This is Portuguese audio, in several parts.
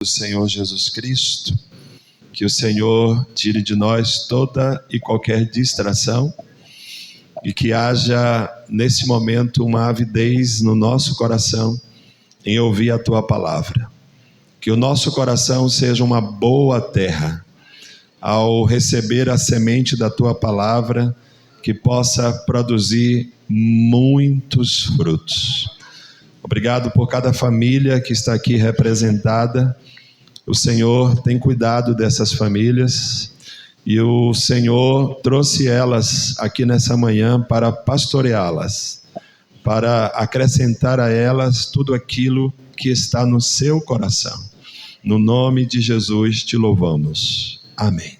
do Senhor Jesus Cristo, que o Senhor tire de nós toda e qualquer distração e que haja nesse momento uma avidez no nosso coração em ouvir a Tua palavra. Que o nosso coração seja uma boa terra ao receber a semente da Tua palavra, que possa produzir muitos frutos. Obrigado por cada família que está aqui representada. O Senhor tem cuidado dessas famílias e o Senhor trouxe elas aqui nessa manhã para pastoreá-las, para acrescentar a elas tudo aquilo que está no seu coração. No nome de Jesus te louvamos. Amém.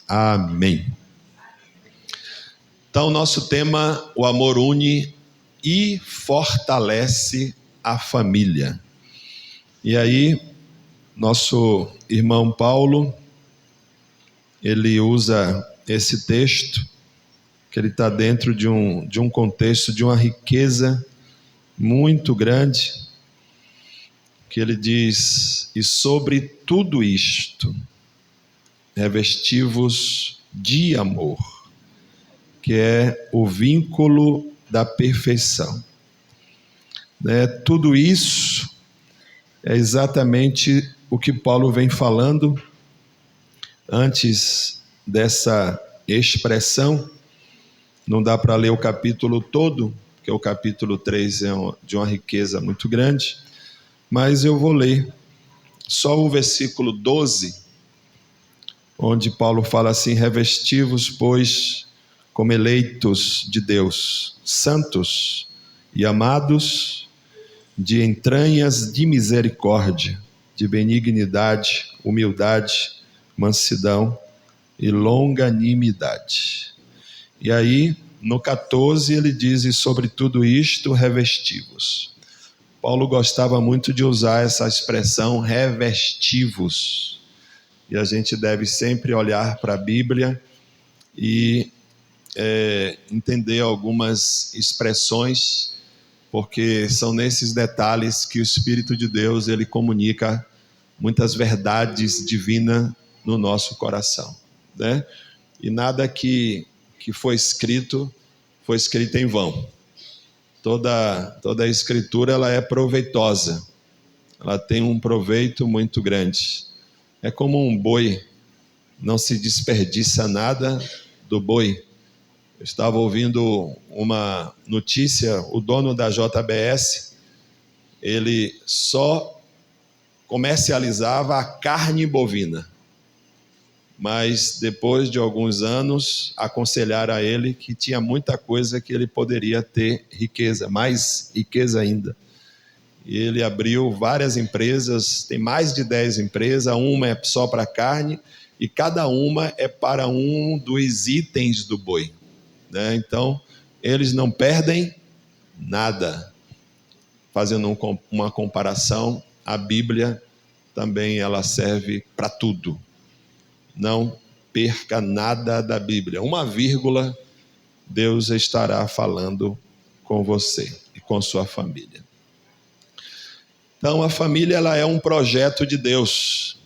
Amém. Então, nosso tema, o amor une e fortalece a família. E aí, nosso irmão Paulo, ele usa esse texto, que ele está dentro de um contexto, de uma riqueza muito grande, que ele diz: e sobre tudo isto, revesti-vos de amor, que é o vínculo da perfeição. Tudo isso é exatamente o que Paulo vem falando antes dessa expressão. Não dá para ler o capítulo todo, porque o capítulo 3 é de uma riqueza muito grande, mas eu vou ler só o versículo 12, onde Paulo fala assim: revesti-vos, pois, como eleitos de Deus, santos e amados, de entranhas de misericórdia, de benignidade, humildade, mansidão e longanimidade. E aí, no 14, ele diz: e sobre tudo isto revesti-vos. Paulo gostava muito de usar essa expressão revesti-vos. E a gente deve sempre olhar para a Bíblia e entender algumas expressões, porque são nesses detalhes que o Espírito de Deus ele comunica muitas verdades divinas no nosso coração, né? E nada que foi escrito em vão. Toda a escritura ela é proveitosa, ela tem um proveito muito grande. É como um boi, não se desperdiça nada do boi. Eu estava ouvindo uma notícia, o dono da JBS, ele só comercializava a carne bovina, mas depois de alguns anos aconselharam a ele que tinha muita coisa que ele poderia ter riqueza, mais riqueza ainda. E ele abriu várias empresas, tem mais de 10 empresas, uma é só para carne e cada uma é para um dos itens do boi. Então, eles não perdem nada. Fazendo uma comparação, a Bíblia também ela serve para tudo. Não perca nada da Bíblia. Uma vírgula, Deus estará falando com você e com sua família. Então, a família ela é um projeto de Deus.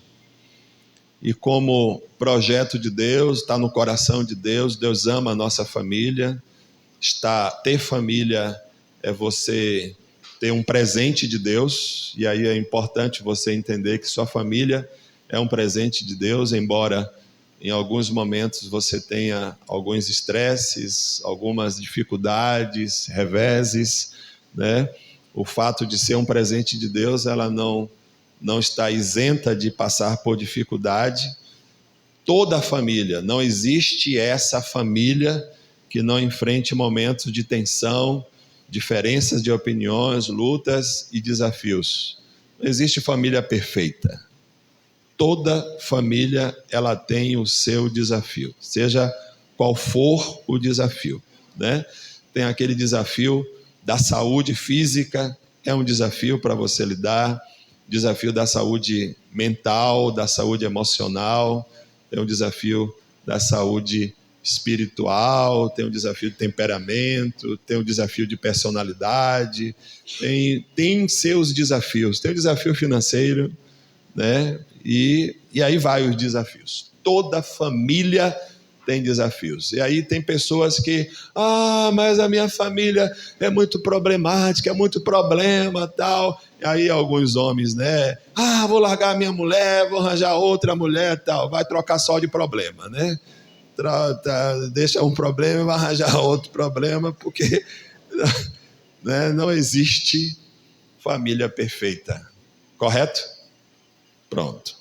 E como projeto de Deus, está no coração de Deus, Deus ama a nossa família. Ter família é você ter um presente de Deus, e aí é importante você entender que sua família é um presente de Deus, embora em alguns momentos você tenha alguns estresses, algumas dificuldades, reveses, né? O fato de ser um presente de Deus, ela não está isenta de passar por dificuldade. Toda a família, não existe essa família que não enfrente momentos de tensão, diferenças de opiniões, lutas e desafios. Não existe família perfeita. Toda família ela tem o seu desafio, seja qual for o desafio, né? Tem aquele desafio da saúde física, é um desafio para você lidar, desafio da saúde mental, da saúde emocional, tem um desafio da saúde espiritual, tem um desafio de temperamento, tem um desafio de personalidade, tem seus desafios, tem o desafio financeiro, né? E aí vai os desafios. Toda família tem desafios. E aí tem pessoas que, mas a minha família é muito problemática, é muito problema, tal. E aí alguns homens, né? Vou largar a minha mulher, vou arranjar outra mulher, tal. Vai trocar só de problema, né? Deixa um problema e vai arranjar outro problema, porque né, não existe família perfeita. Correto? Pronto.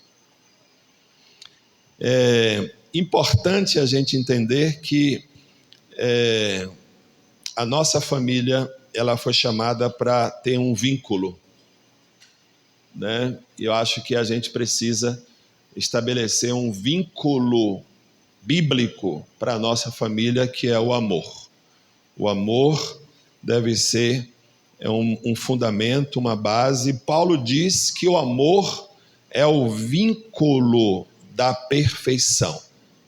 É importante a gente entender que a nossa família, ela foi chamada para ter um vínculo, né? E eu acho que a gente precisa estabelecer um vínculo bíblico para a nossa família, que é o amor. O amor deve ser um fundamento, uma base. Paulo diz que o amor é o vínculo da perfeição.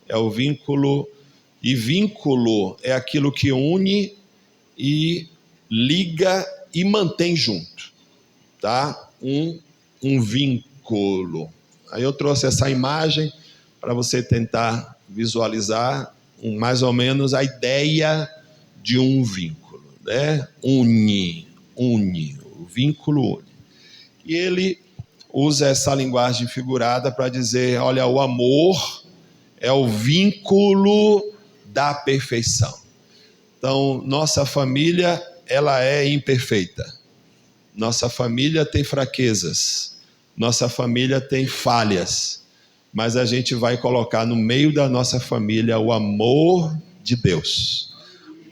É o vínculo, e vínculo é aquilo que une e liga e mantém junto, tá? Um vínculo. Aí eu trouxe essa imagem para você tentar visualizar mais ou menos a ideia de um vínculo, né? Une, o vínculo une. E ele usa essa linguagem figurada para dizer, olha, o amor é o vínculo da perfeição. Então, nossa família, ela é imperfeita. Nossa família tem fraquezas. Nossa família tem falhas. Mas a gente vai colocar no meio da nossa família o amor de Deus.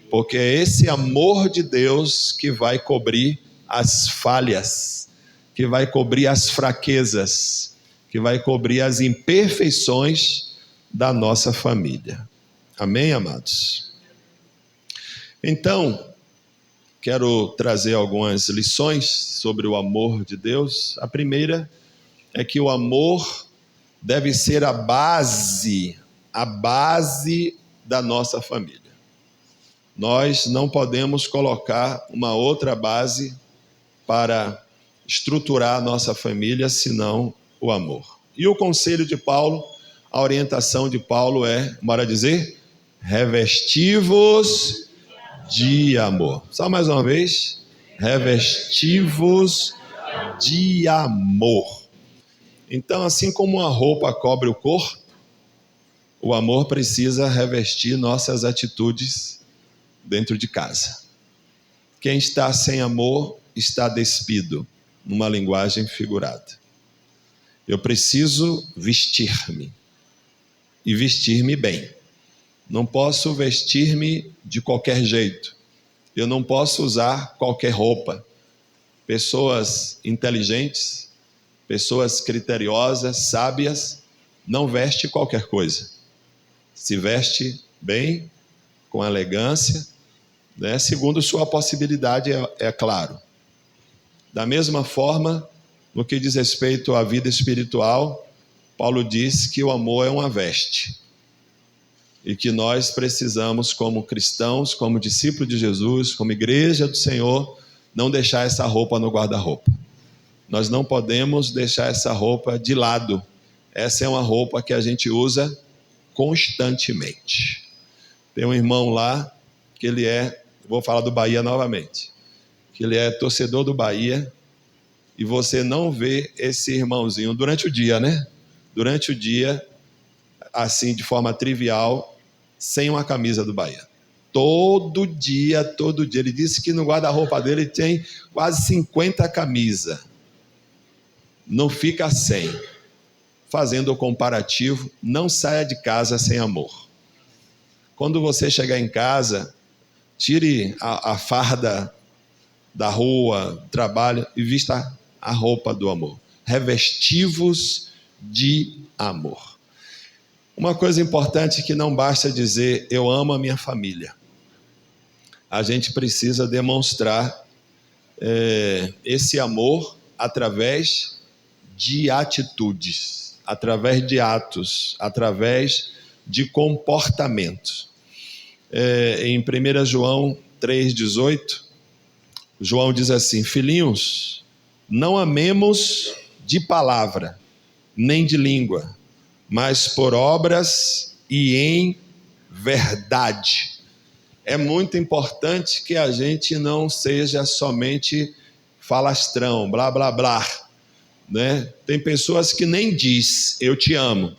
Porque é esse amor de Deus que vai cobrir as falhas, que vai cobrir as fraquezas, que vai cobrir as imperfeições da nossa família. Amém, amados? Então, quero trazer algumas lições sobre o amor de Deus. A primeira é que o amor deve ser a base da nossa família. Nós não podemos colocar uma outra base para estruturar a nossa família, senão o amor. E o conselho de Paulo, a orientação de Paulo é, bora dizer, revesti-vos de amor. Só mais uma vez, revesti-vos de amor. Então, assim como uma roupa cobre o corpo, o amor precisa revestir nossas atitudes dentro de casa. Quem está sem amor está despido, numa linguagem figurada. Eu preciso vestir-me, e vestir-me bem. Não posso vestir-me de qualquer jeito. Eu não posso usar qualquer roupa. Pessoas inteligentes, pessoas criteriosas, sábias, não vestem qualquer coisa. Se veste bem, com elegância, né? Segundo sua possibilidade, é claro. Da mesma forma, no que diz respeito à vida espiritual, Paulo diz que o amor é uma veste. E que nós precisamos, como cristãos, como discípulos de Jesus, como igreja do Senhor, não deixar essa roupa no guarda-roupa. Nós não podemos deixar essa roupa de lado. Essa é uma roupa que a gente usa constantemente. Tem um irmão lá, que ele vou falar do Bahia novamente, que ele é torcedor do Bahia, e você não vê esse irmãozinho durante o dia, né? Durante o dia, assim, de forma trivial, sem uma camisa do Bahia. Todo dia. Ele disse que no guarda-roupa dele tem quase 50 camisas. Não fica sem. Fazendo o comparativo, não saia de casa sem amor. Quando você chegar em casa, tire a farda da rua, trabalho, e vista a roupa do amor. Revesti-vos de amor. Uma coisa importante que não basta dizer, eu amo a minha família. A gente precisa demonstrar esse amor através de atitudes, através de atos, através de comportamento. Em 1 João 3,18, João diz assim, filhinhos, não amemos de palavra, nem de língua, mas por obras e em verdade. É muito importante que a gente não seja somente falastrão, blá, blá, blá, né? Tem pessoas que nem diz, eu te amo,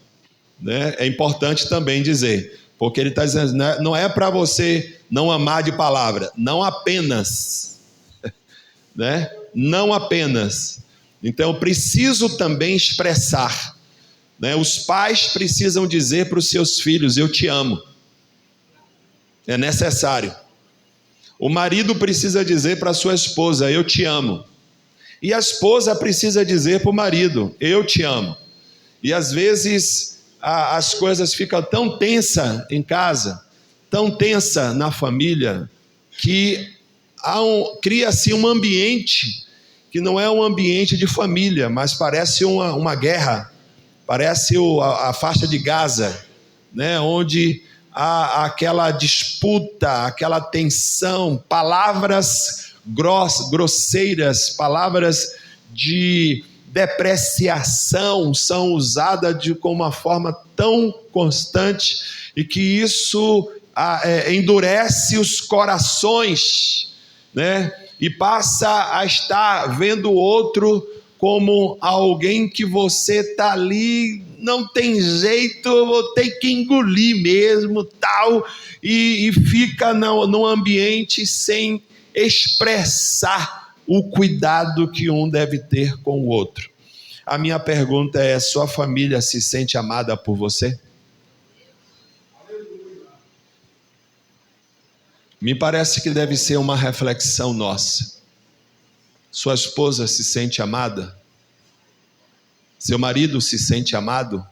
né? É importante também dizer, porque ele está dizendo, não é para você não amar de palavra, não apenas, né? Não apenas. Então eu preciso também expressar, né? Os pais precisam dizer para os seus filhos, eu te amo. É necessário. O marido precisa dizer para a sua esposa, eu te amo. E a esposa precisa dizer para o marido, eu te amo. E às vezes as coisas ficam tão tensas em casa, tão tensa na família, que cria-se um ambiente que não é um ambiente de família, mas parece uma guerra, parece a faixa de Gaza, né? Onde há aquela disputa, aquela tensão, palavras grosseiras, palavras de depreciação são usadas com uma forma tão constante e que isso endurece os corações, né? E passa a estar vendo o outro como alguém que você está ali, não tem jeito, vou ter que engolir mesmo, tal, e fica no ambiente sem expressar o cuidado que um deve ter com o outro. A minha pergunta é, sua família se sente amada por você? Me parece que deve ser uma reflexão nossa. Sua esposa se sente amada? Seu marido se sente amado?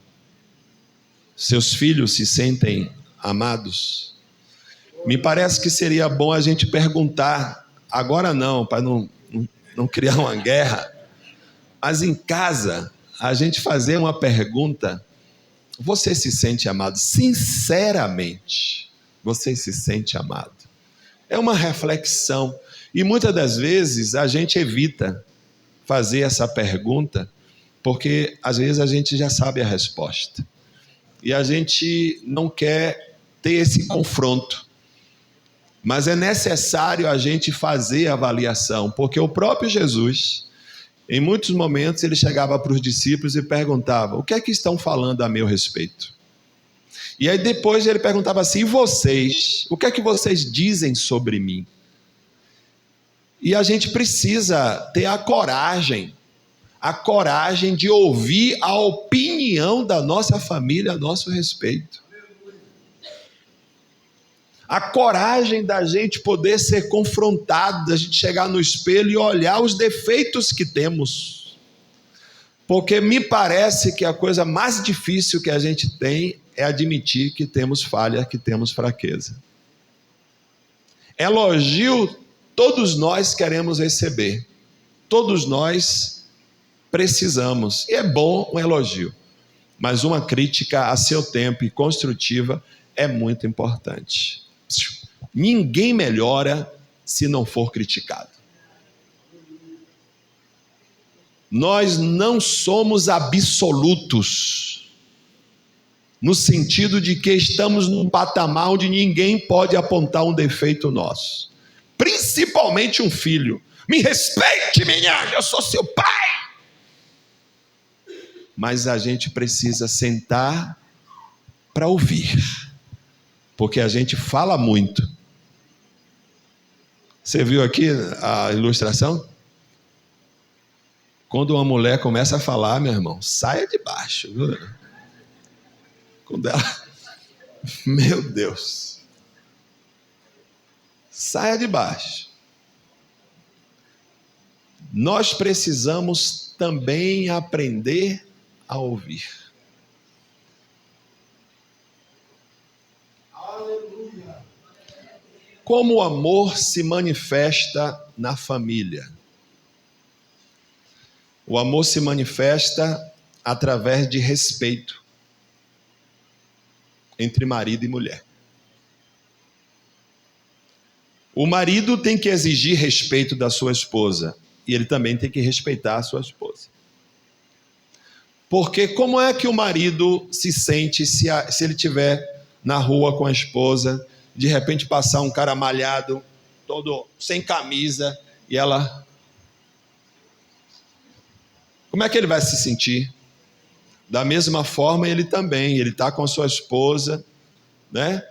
Seus filhos se sentem amados? Me parece que seria bom a gente perguntar, agora não, para não criar uma guerra, mas em casa, a gente fazer uma pergunta, você se sente amado? Sinceramente, você se sente amado? É uma reflexão, e muitas das vezes a gente evita fazer essa pergunta, porque às vezes a gente já sabe a resposta, e a gente não quer ter esse confronto, mas é necessário a gente fazer a avaliação, porque o próprio Jesus, em muitos momentos, ele chegava para os discípulos e perguntava, o que é que estão falando a meu respeito? E aí depois ele perguntava assim, e vocês? O que é que vocês dizem sobre mim? E a gente precisa ter a coragem de ouvir a opinião da nossa família a nosso respeito. A coragem da gente poder ser confrontado, da gente chegar no espelho e olhar os defeitos que temos. Porque me parece que a coisa mais difícil que a gente tem é admitir que temos falha, que temos fraqueza. Elogio todos nós queremos receber. Todos nós precisamos. E é bom um elogio. Mas uma crítica a seu tempo e construtiva é muito importante. Ninguém melhora se não for criticado. Nós não somos absolutos, no sentido de que estamos num patamar onde ninguém pode apontar um defeito nosso. Principalmente um filho. Me respeite, menina, eu sou seu pai. Mas a gente precisa sentar para ouvir, porque a gente fala muito. Você viu aqui a ilustração? Quando uma mulher começa a falar, meu irmão, saia de baixo, viu? Quando ela... Meu Deus. Saia de baixo. Nós precisamos também aprender a ouvir. Aleluia. Como o amor se manifesta na família? O amor se manifesta através de respeito entre marido e mulher. O marido tem que exigir respeito da sua esposa e ele também tem que respeitar a sua esposa. Porque como é que o marido se sente se ele estiver na rua com a esposa, de repente passar um cara malhado, todo sem camisa, e ela... Como é que ele vai se sentir? Da mesma forma, ele também, ele está com a sua esposa, né?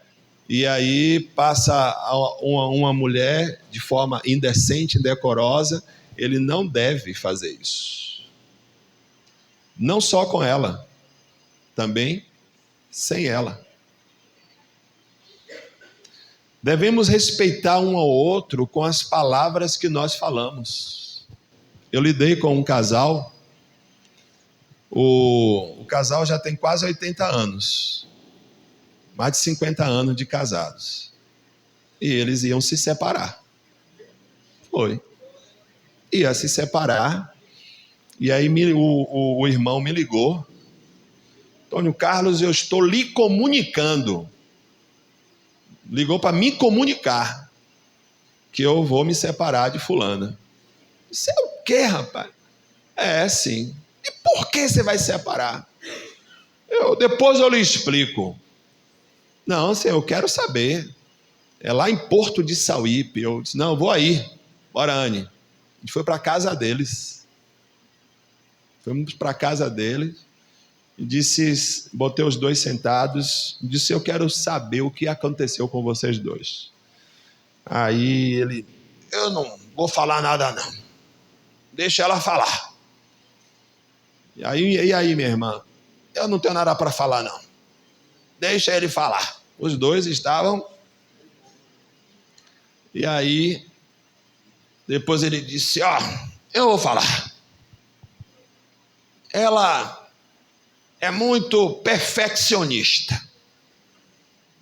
E aí passa uma mulher de forma indecente, indecorosa, ele não deve fazer isso. Não só com ela, também sem ela. Devemos respeitar um ao outro com as palavras que nós falamos. Eu lidei com um casal, o casal já tem quase 80 anos, mais de 50 anos de casados, e eles iam se separar. Ia se separar, e aí o irmão me ligou: Antônio Carlos, eu estou lhe comunicando. Ligou para me comunicar que eu vou me separar de fulana. Isso é o quê, rapaz? É, sim. E por que você vai se separar? Depois eu lhe explico. Não, senhor, eu quero saber. É lá em Porto de Sauípe. Eu disse, não, eu vou aí. Bora, Anne. A gente foi para a casa deles. Fomos para a casa deles. E disse, botei os dois sentados. Disse, eu quero saber o que aconteceu com vocês dois. Aí ele, eu não vou falar nada não. Deixa ela falar. E aí, minha irmã? Eu não tenho nada para falar não. Deixa ele falar. Os dois estavam. E aí, depois ele disse, eu vou falar. Ela é muito perfeccionista.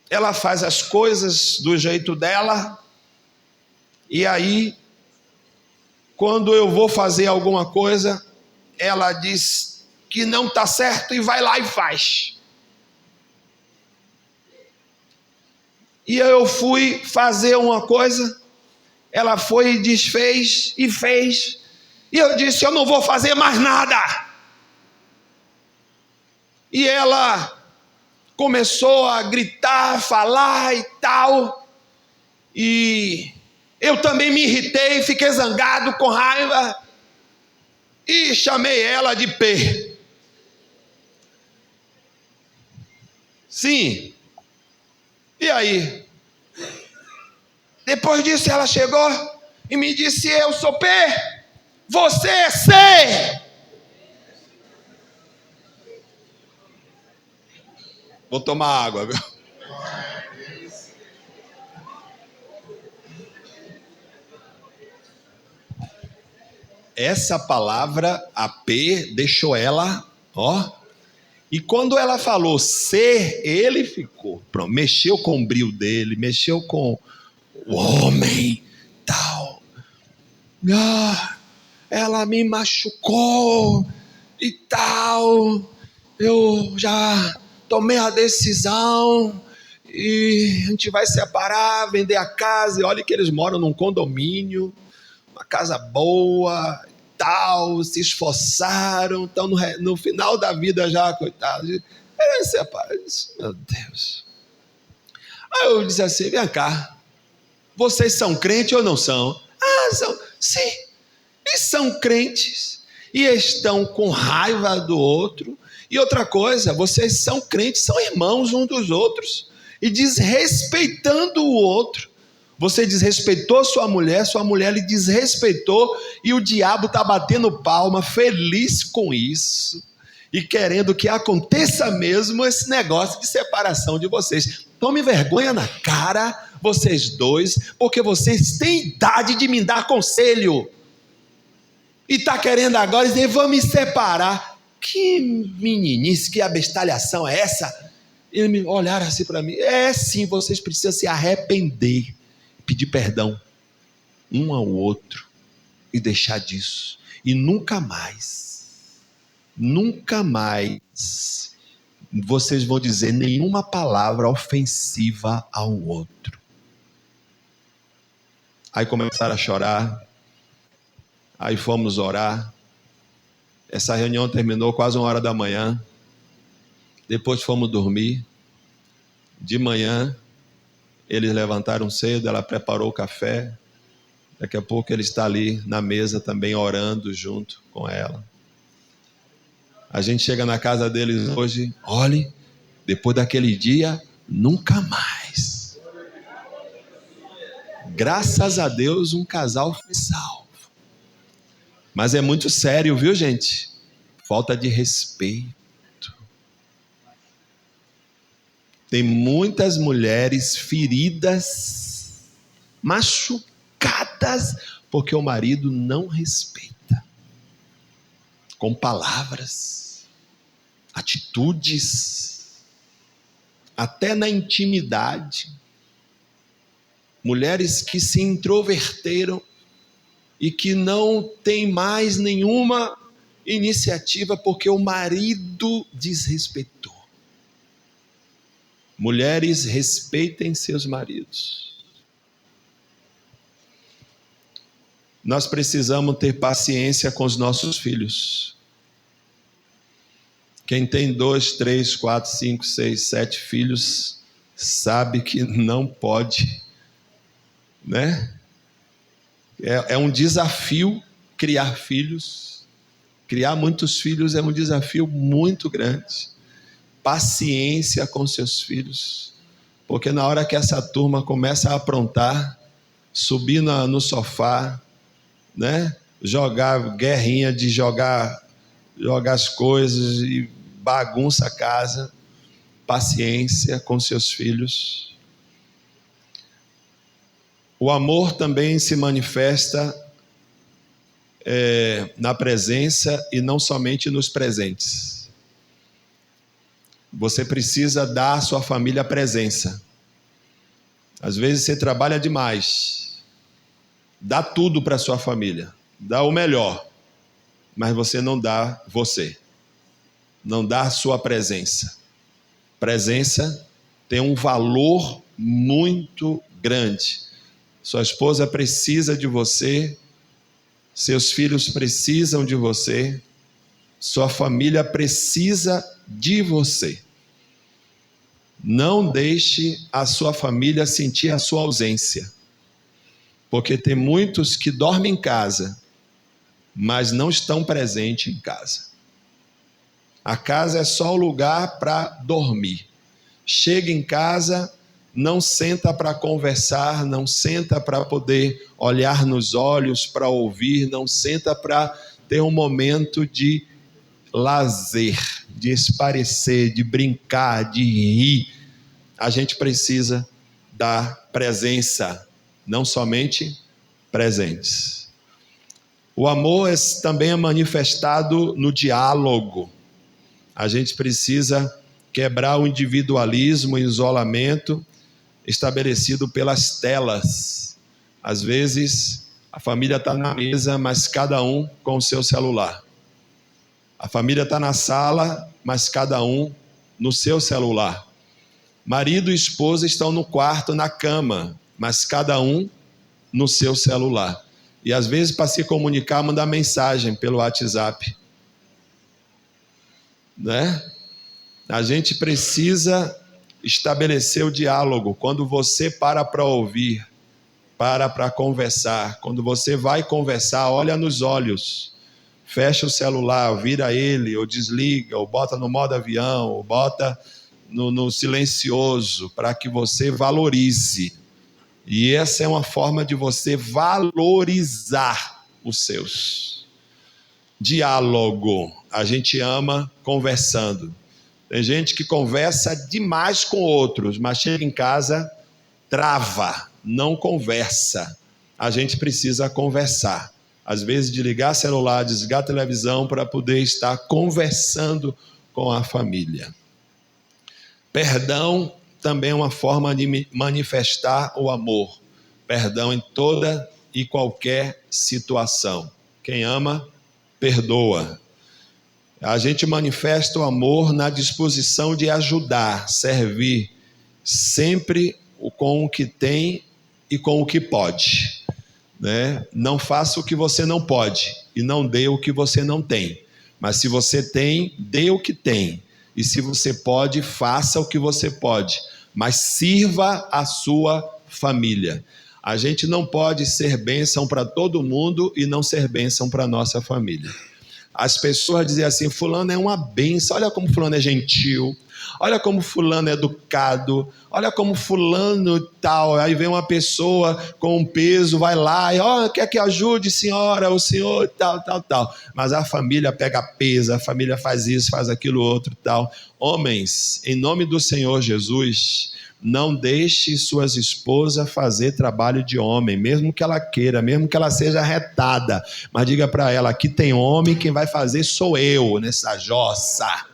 Ela faz as coisas do jeito dela. E aí, quando eu vou fazer alguma coisa, ela diz que não está certo e vai lá e faz. E eu fui fazer uma coisa, ela foi e desfez e fez. E eu disse, eu não vou fazer mais nada. E ela começou a gritar, falar e tal. E eu também me irritei, fiquei zangado, com raiva. E chamei ela de P. Sim. E aí? Depois disso ela chegou e me disse, eu sou P, você é C. Vou tomar água. Essa palavra, a P, deixou ela, E quando ela falou ser, ele ficou. Pronto, mexeu com o brio dele, mexeu com o homem, tal. Ela me machucou e tal. Eu já tomei a decisão e a gente vai separar, vender a casa. E olha que eles moram num condomínio, uma casa boa, tal, se esforçaram, estão no final da vida já, coitado. Meu Deus. Aí eu disse assim, vem cá, vocês são crentes ou não são? São, sim, e são crentes, e estão com raiva do outro. E outra coisa, vocês são crentes, são irmãos uns dos outros, e desrespeitando o outro. Você desrespeitou sua mulher lhe desrespeitou, e o diabo está batendo palma, feliz com isso, e querendo que aconteça mesmo esse negócio de separação de vocês. Tome vergonha na cara, vocês dois, porque vocês têm idade de me dar conselho, e está querendo agora dizer, vamos me separar. Que meninice, que abestalhação é essa? Eles me olharam assim para mim, sim, vocês precisam se arrepender, pedir perdão um ao outro e deixar disso, e nunca mais vocês vão dizer nenhuma palavra ofensiva ao outro. Aí começaram a chorar, aí fomos orar. Essa reunião terminou quase 1h da manhã. Depois fomos dormir. De manhã, eles levantaram cedo, ela preparou o café. Daqui a pouco ele está ali na mesa também orando junto com ela. A gente chega na casa deles hoje, olhe, depois daquele dia, nunca mais. Graças a Deus, um casal foi salvo. Mas é muito sério, viu, gente? Falta de respeito. Tem muitas mulheres feridas, machucadas, porque o marido não respeita. Com palavras, atitudes, até na intimidade. Mulheres que se introverteram e que não têm mais nenhuma iniciativa porque o marido desrespeitou. Mulheres, respeitem seus maridos. Nós precisamos ter paciência com os nossos filhos. Quem tem 2, 3, 4, 5, 6, 7 filhos, sabe que não pode, né? É um desafio criar filhos. Criar muitos filhos é um desafio muito grande. Paciência com seus filhos, porque na hora que essa turma começa a aprontar, subir no sofá, né? Jogar guerrinha de jogar as coisas e bagunça a casa. Paciência com seus filhos. O amor também se manifesta na presença e não somente nos presentes. Você precisa dar à sua família presença. Às vezes você trabalha demais. Dá tudo para a sua família. Dá o melhor. Mas você não dá você. Não dá a sua presença. Presença tem um valor muito grande. Sua esposa precisa de você. Seus filhos precisam de você. Sua família precisa de você. Não deixe a sua família sentir a sua ausência. Porque tem muitos que dormem em casa, mas não estão presentes em casa. A casa é só o lugar para dormir. Chega em casa, não senta para conversar, não senta para poder olhar nos olhos, para ouvir, não senta para ter um momento de lazer, de esparecer, de brincar, de rir. A gente precisa dar presença, não somente presentes. O amor também é manifestado no diálogo. A gente precisa quebrar o individualismo e isolamento estabelecido pelas telas. Às vezes, a família está na mesa, mas cada um com o seu celular. A família está na sala, mas cada um no seu celular. Marido e esposa estão no quarto, na cama, mas cada um no seu celular. E às vezes, para se comunicar, mandar mensagem pelo WhatsApp. Né? A gente precisa estabelecer o diálogo. Quando você para ouvir, para conversar. Quando você vai conversar, olha nos olhos. Fecha o celular, vira ele, ou desliga, ou bota no modo avião, ou bota no silencioso, para que você valorize. E essa é uma forma de você valorizar os seus. Diálogo. A gente ama conversando. Tem gente que conversa demais com outros, mas chega em casa, trava, não conversa. A gente precisa conversar. Às vezes de ligar celular, desligar a televisão para poder estar conversando com a família. Perdão também é uma forma de manifestar o amor. Perdão em toda e qualquer situação. Quem ama, perdoa. A gente manifesta o amor na disposição de ajudar, servir, sempre com o que tem e com o que pode. Né? Não faça o que você não pode e não dê o que você não tem. Mas se você tem, dê o que tem. E se você pode, faça o que você pode. Mas sirva a sua família. A gente não pode ser bênção para todo mundo e não ser bênção para a nossa família. As pessoas dizem assim, fulano é uma bênção, olha como fulano é gentil, olha como fulano é educado, olha como fulano tal. Aí vem uma pessoa com um peso, vai lá e quer que ajude senhora, o senhor tal. Mas a família pega peso, a família faz isso, faz aquilo outro tal. Homens, em nome do Senhor Jesus, não deixe suas esposas fazer trabalho de homem, mesmo que ela queira, mesmo que ela seja retada. Mas diga para ela, aqui tem homem, quem vai fazer sou eu nessa jossa.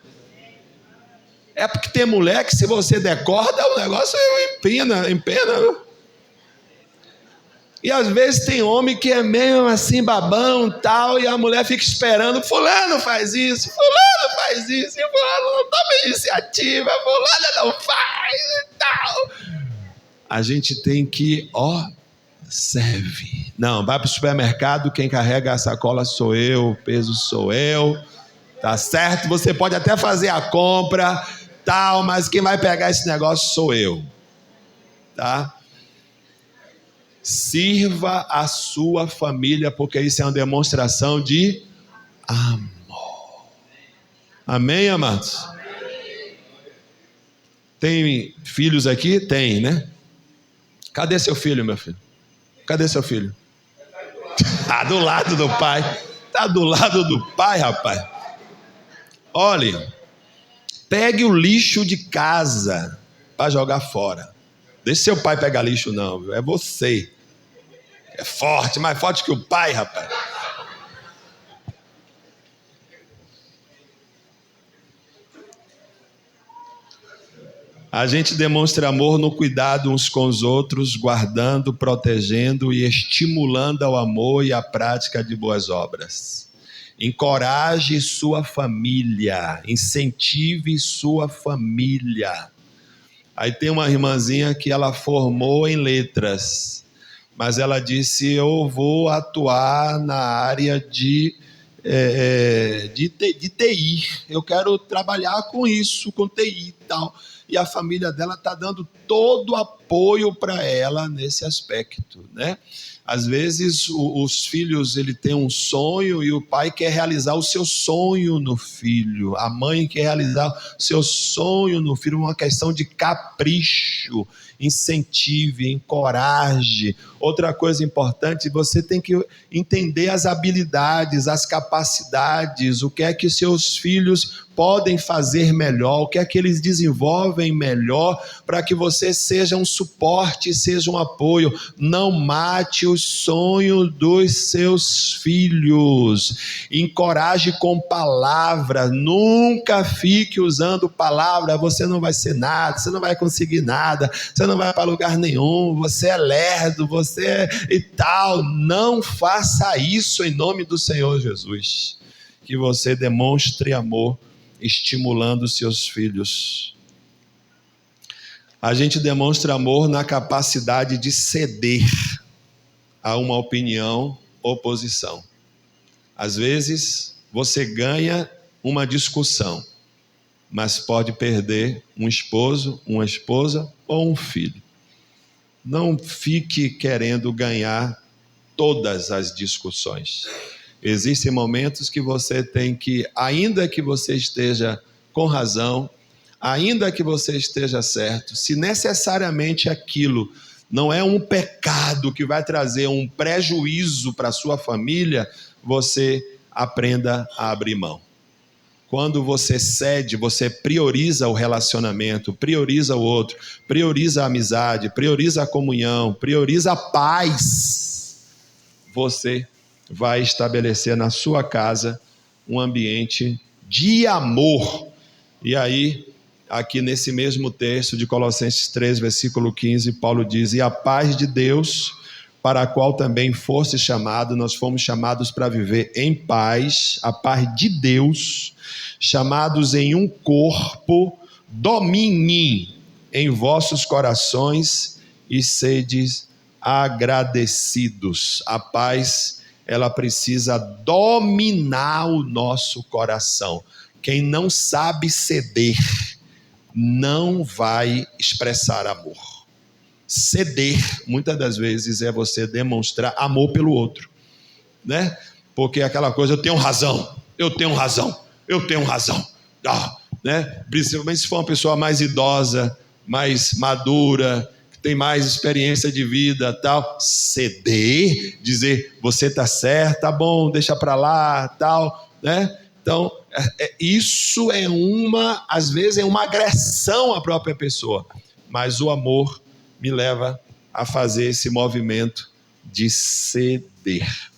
É porque tem mulher que se você der corda, o negócio empena. E às vezes tem homem que é mesmo assim babão tal, e a mulher fica esperando, fulano faz isso, e fulano não toma iniciativa, fulano não faz e tal. A gente tem que, serve. Não, vai para o supermercado, quem carrega a sacola sou eu, o peso sou eu, tá certo? Você pode até fazer a compra, tal, mas quem vai pegar esse negócio sou eu, tá? Sirva a sua família, porque isso é uma demonstração de amor. Amém, amados? Amém. Tem filhos aqui? Tem, né? Cadê seu filho, meu filho? Cadê seu filho? Tá do lado do pai. Tá do lado do pai, rapaz. Olhe, pegue o lixo de casa para jogar fora. Deixa seu pai pegar lixo não, viu? É você. É forte, mais forte que o pai, rapaz. A gente demonstra amor no cuidado uns com os outros, guardando, protegendo e estimulando ao amor e à prática de boas obras. Encoraje sua família, incentive sua família. Aí tem uma irmãzinha que ela formou em letras, mas ela disse, eu vou atuar na área de TI, eu quero trabalhar com isso, com TI e tal. E a família dela está dando todo o apoio para ela nesse aspecto, né? Às vezes os filhos, ele tem um sonho e o pai quer realizar o seu sonho no filho, a mãe quer realizar o seu sonho no filho, uma questão de capricho. Incentive, encoraje. Outra coisa importante, você tem que entender as habilidades, as capacidades, o que é que seus filhos podem fazer melhor, o que é que eles desenvolvem melhor, para que você seja um suporte, seja um apoio. Não mate os sonhos dos seus filhos. Encoraje com palavras, nunca fique usando palavra, você não vai ser nada, você não vai conseguir nada, você não vai para lugar nenhum, você é lerdo, você e tal. Não faça isso em nome do Senhor Jesus. Que você demonstre amor, estimulando seus filhos. A gente demonstra amor na capacidade de ceder a uma opinião ou posição. Às vezes, você ganha uma discussão, mas pode perder um esposo, uma esposa ou um filho. Não fique querendo ganhar todas as discussões. Existem momentos que você tem que, ainda que você esteja com razão, ainda que você esteja certo, se necessariamente aquilo não é um pecado que vai trazer um prejuízo para a sua família, você aprenda a abrir mão. Quando você cede, você prioriza o relacionamento, prioriza o outro, prioriza a amizade, prioriza a comunhão, prioriza a paz. Você vai estabelecer na sua casa um ambiente de amor. E aí, aqui nesse mesmo texto de Colossenses 3, versículo 15, Paulo diz, e a paz de Deus, para a qual também foste chamado, nós fomos chamados para viver em paz, a paz de Deus, chamados em um corpo, domine em vossos corações e sedes agradecidos. A paz ela precisa dominar o nosso coração. Quem não sabe ceder, não vai expressar amor. Ceder, muitas das vezes, é você demonstrar amor pelo outro, né? Porque aquela coisa, eu tenho razão, né? Principalmente se for uma pessoa mais idosa, mais madura, que tem mais experiência de vida, tal. Ceder, dizer, você está certo, tá bom, deixa para lá, tal, né? Então, isso às vezes é uma agressão à própria pessoa, mas o amor me leva a fazer esse movimento de ceder.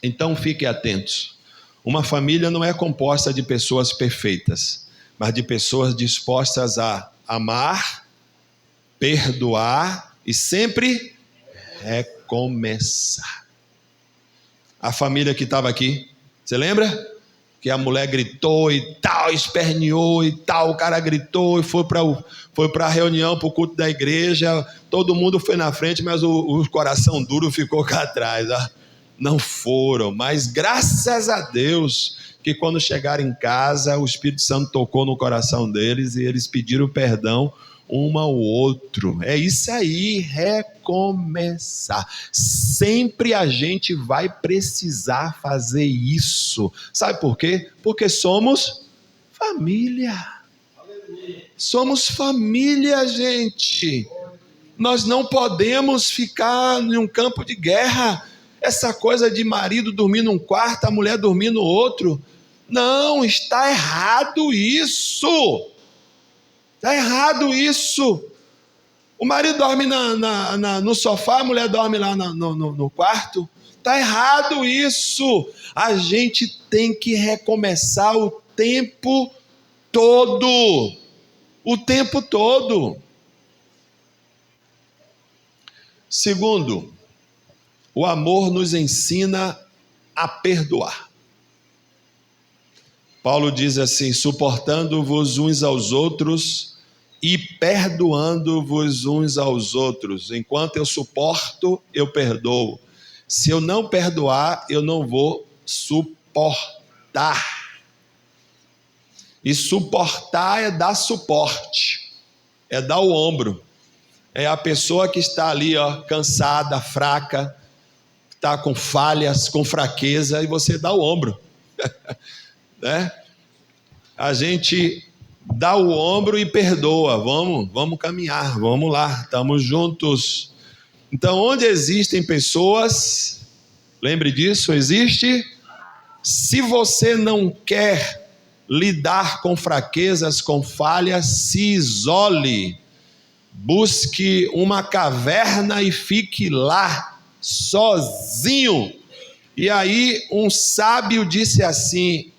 Então fiquem atentos, uma família não é composta de pessoas perfeitas, mas de pessoas dispostas a amar, perdoar e sempre recomeçar. A família que estava aqui, você lembra? Que a mulher gritou e tal, esperneou e tal, o cara gritou e foi para a reunião, para o culto da igreja, todo mundo foi na frente, mas o coração duro ficou cá atrás, não foram, mas graças a Deus, que quando chegaram em casa, o Espírito Santo tocou no coração deles e eles pediram perdão um ao outro. É isso aí, recomeçar. Sempre a gente vai precisar fazer isso. Sabe por quê? Porque somos família. Somos família, gente. Nós não podemos ficar em um campo de guerra. Essa coisa de marido dormir num quarto, a mulher dormir no outro. Não, está errado isso. Está errado isso. O marido dorme no sofá, a mulher dorme lá no quarto. Está errado isso. A gente tem que recomeçar o tempo todo. O tempo todo. Segundo, o amor nos ensina a perdoar. Paulo diz assim, suportando-vos uns aos outros e perdoando-vos uns aos outros. Enquanto eu suporto, eu perdoo. Se eu não perdoar, eu não vou suportar. E suportar é dar suporte, é dar o ombro. É a pessoa que está ali, cansada, fraca, está com falhas, com fraqueza, e você dá o ombro. Né? A gente dá o ombro e perdoa, vamos caminhar, vamos lá, estamos juntos. Então, onde existem pessoas, lembre disso, existe. Se você não quer lidar com fraquezas, com falhas, se isole, busque uma caverna e fique lá, sozinho. E aí um sábio disse assim,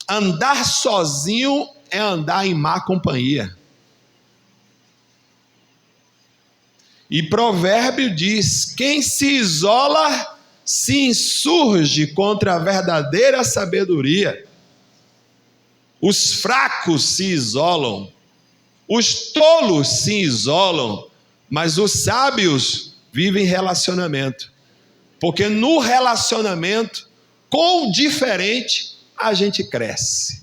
andar sozinho é andar em má companhia. E provérbio diz, quem se isola se insurge contra a verdadeira sabedoria. Os fracos se isolam, os tolos se isolam, mas os sábios vivem relacionamento. Porque no relacionamento, com o diferente, a gente cresce,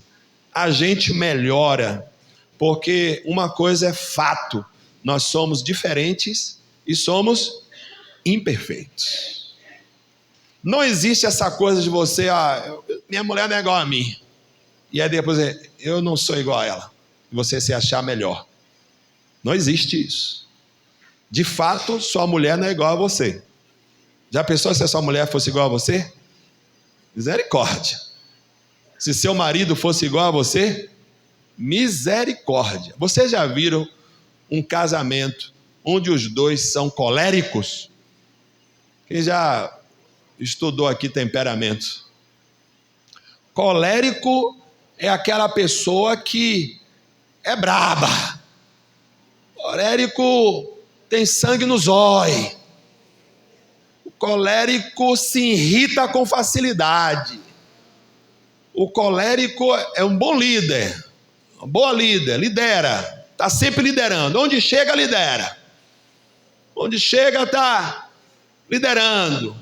a gente melhora. Porque uma coisa é fato, nós somos diferentes e somos imperfeitos. Não existe essa coisa de você, minha mulher não é igual a mim. E aí depois, eu não sou igual a ela. E você se achar melhor. Não existe isso. De fato, sua mulher não é igual a você. Já pensou se a sua mulher fosse igual a você? Misericórdia. Se seu marido fosse igual a você? Misericórdia. Vocês já viram um casamento onde os dois são coléricos? Quem já estudou aqui temperamento? Colérico é aquela pessoa que é braba. Colérico tem sangue no zóio. O colérico se irrita com facilidade. O colérico é um bom líder, uma boa líder, está sempre liderando. Onde chega, lidera. Onde chega, está liderando.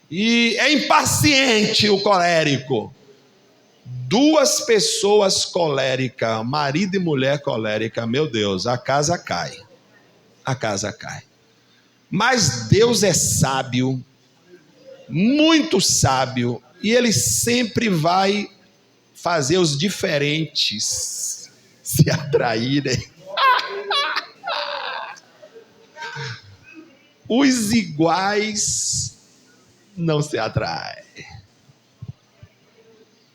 E é impaciente o colérico. Duas pessoas coléricas, marido e mulher colérica, meu Deus, a casa cai. A casa cai. Mas Deus é sábio, muito sábio, e Ele sempre vai fazer os diferentes se atraírem. Os iguais não se atraem.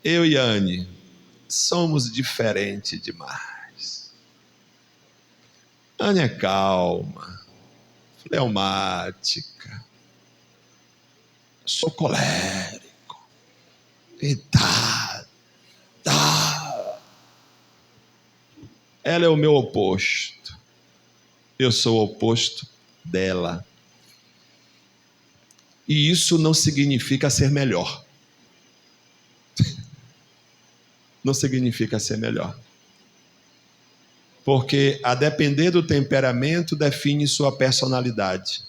Eu e Anne somos diferentes demais. Anne é calma, fleumática. Sou colérico, irritado. Ela é o meu oposto. Eu sou o oposto dela. E isso não significa ser melhor. Não significa ser melhor. Porque a depender do temperamento define sua personalidade.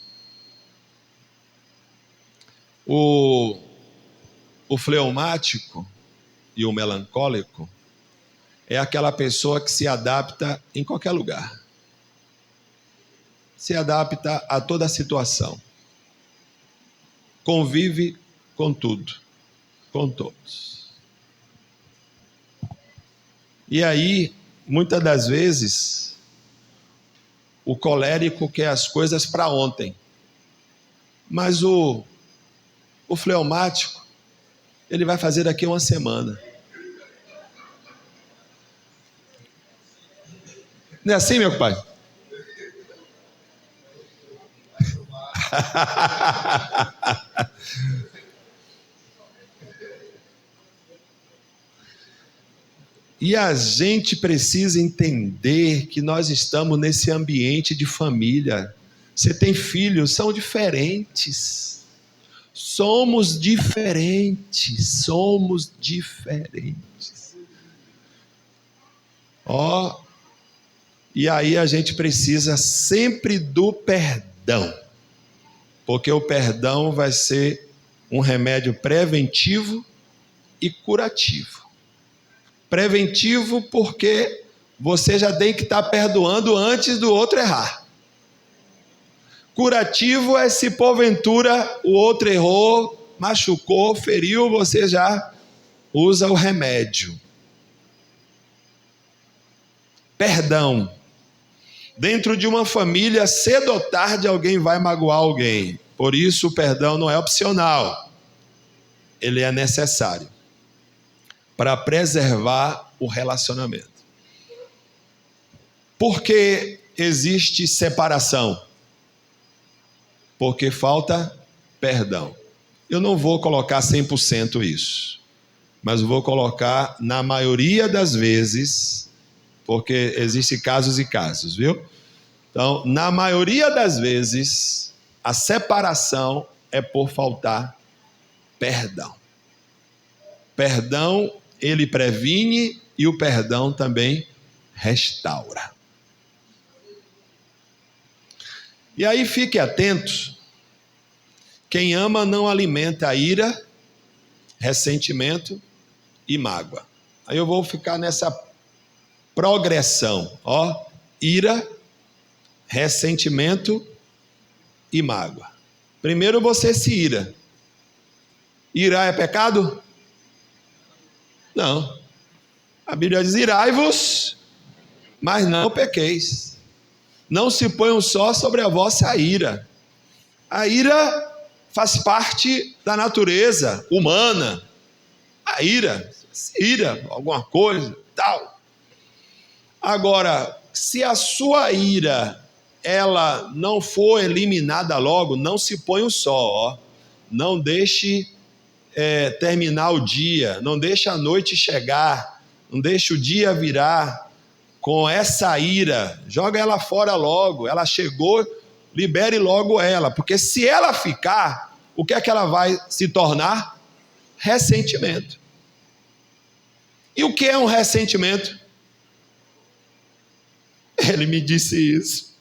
O fleumático e o melancólico é aquela pessoa que se adapta em qualquer lugar. Se adapta a toda situação. Convive com tudo, com todos. E aí, muitas das vezes, o colérico quer as coisas para ontem. Mas o fleumático, ele vai fazer daqui uma semana. Não é assim, meu pai? E a gente precisa entender que nós estamos nesse ambiente de família. Você tem filhos, são diferentes. Somos diferentes. Somos diferentes. E aí a gente precisa sempre do perdão. Porque o perdão vai ser um remédio preventivo e curativo. Preventivo porque você já tem que estar perdoando antes do outro errar. Curativo é se porventura o outro errou, machucou, feriu, você já usa o remédio. Perdão. Dentro de uma família, cedo ou tarde alguém vai magoar alguém. Por isso o perdão não é opcional. Ele é necessário para preservar o relacionamento. Por que existe separação? Porque falta perdão. Eu não vou colocar 100% isso, mas vou colocar na maioria das vezes, porque existem casos e casos, viu? Então, na maioria das vezes, a separação é por faltar perdão. Perdão, ele previne e o perdão também restaura. E aí fique atento, quem ama não alimenta a ira, ressentimento e mágoa. Aí eu vou ficar nessa progressão, ira, ressentimento e mágoa. Primeiro você se ira. Irar é pecado? Não. A Bíblia diz, irai-vos, mas não pequeis. Não se ponham só sobre a vossa ira. A ira faz parte da natureza humana. A ira, alguma coisa, tal. Agora, se a sua ira, ela não for eliminada logo, não se ponha só, não deixe terminar o dia, não deixe a noite chegar, não deixe o dia virar com essa ira, joga ela fora logo, ela chegou, libere logo ela, porque se ela ficar, o que é que ela vai se tornar? Ressentimento. E o que é um ressentimento? Ele me disse isso.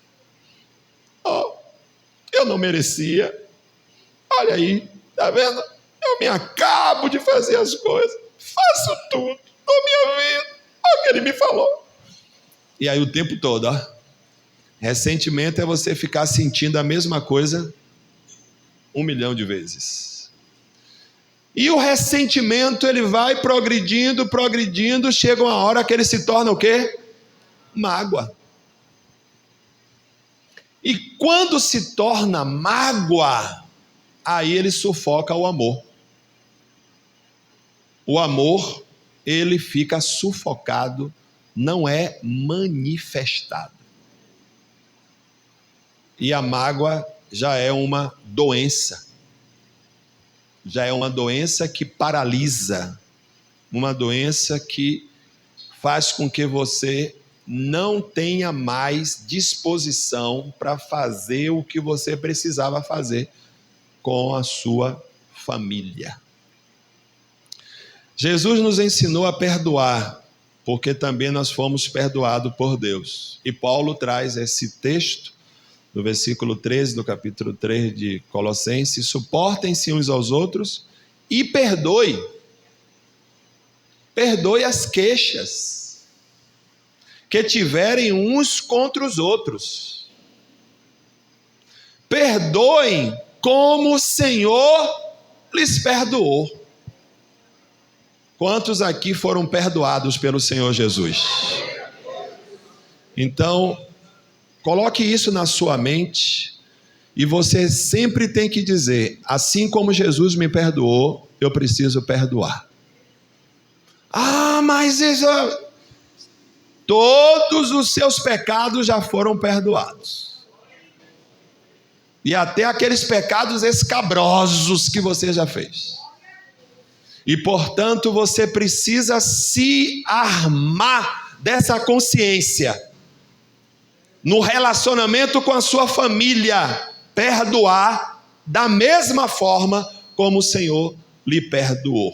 Eu eu não merecia. Olha aí, tá vendo? Eu me acabo de fazer as coisas, faço tudo, dou minha vida, olha o que ele me falou. E aí o tempo todo, ó. Ressentimento é você ficar sentindo a mesma coisa 1 milhão de vezes. E o ressentimento, ele vai progredindo, chega uma hora que ele se torna o quê? Mágoa. E quando se torna mágoa, aí ele sufoca o amor. O amor, ele fica sufocado, não é manifestado. E a mágoa já é uma doença. Já é uma doença que paralisa. Uma doença que faz com que você não tenha mais disposição para fazer o que você precisava fazer com a sua família. Jesus nos ensinou a perdoar, porque também nós fomos perdoados por Deus. E Paulo traz esse texto, no versículo 13 do capítulo 3 de Colossenses: suportem-se uns aos outros e perdoe as queixas que tiverem uns contra os outros. Perdoem como o Senhor lhes perdoou. Quantos aqui foram perdoados pelo Senhor Jesus? Então, coloque isso na sua mente e você sempre tem que dizer: assim como Jesus me perdoou, eu preciso perdoar. Ah, mas isso... Todos os seus pecados já foram perdoados. E até aqueles pecados escabrosos que você já fez. E, portanto, você precisa se armar dessa consciência. No relacionamento com a sua família, perdoar da mesma forma como o Senhor lhe perdoou.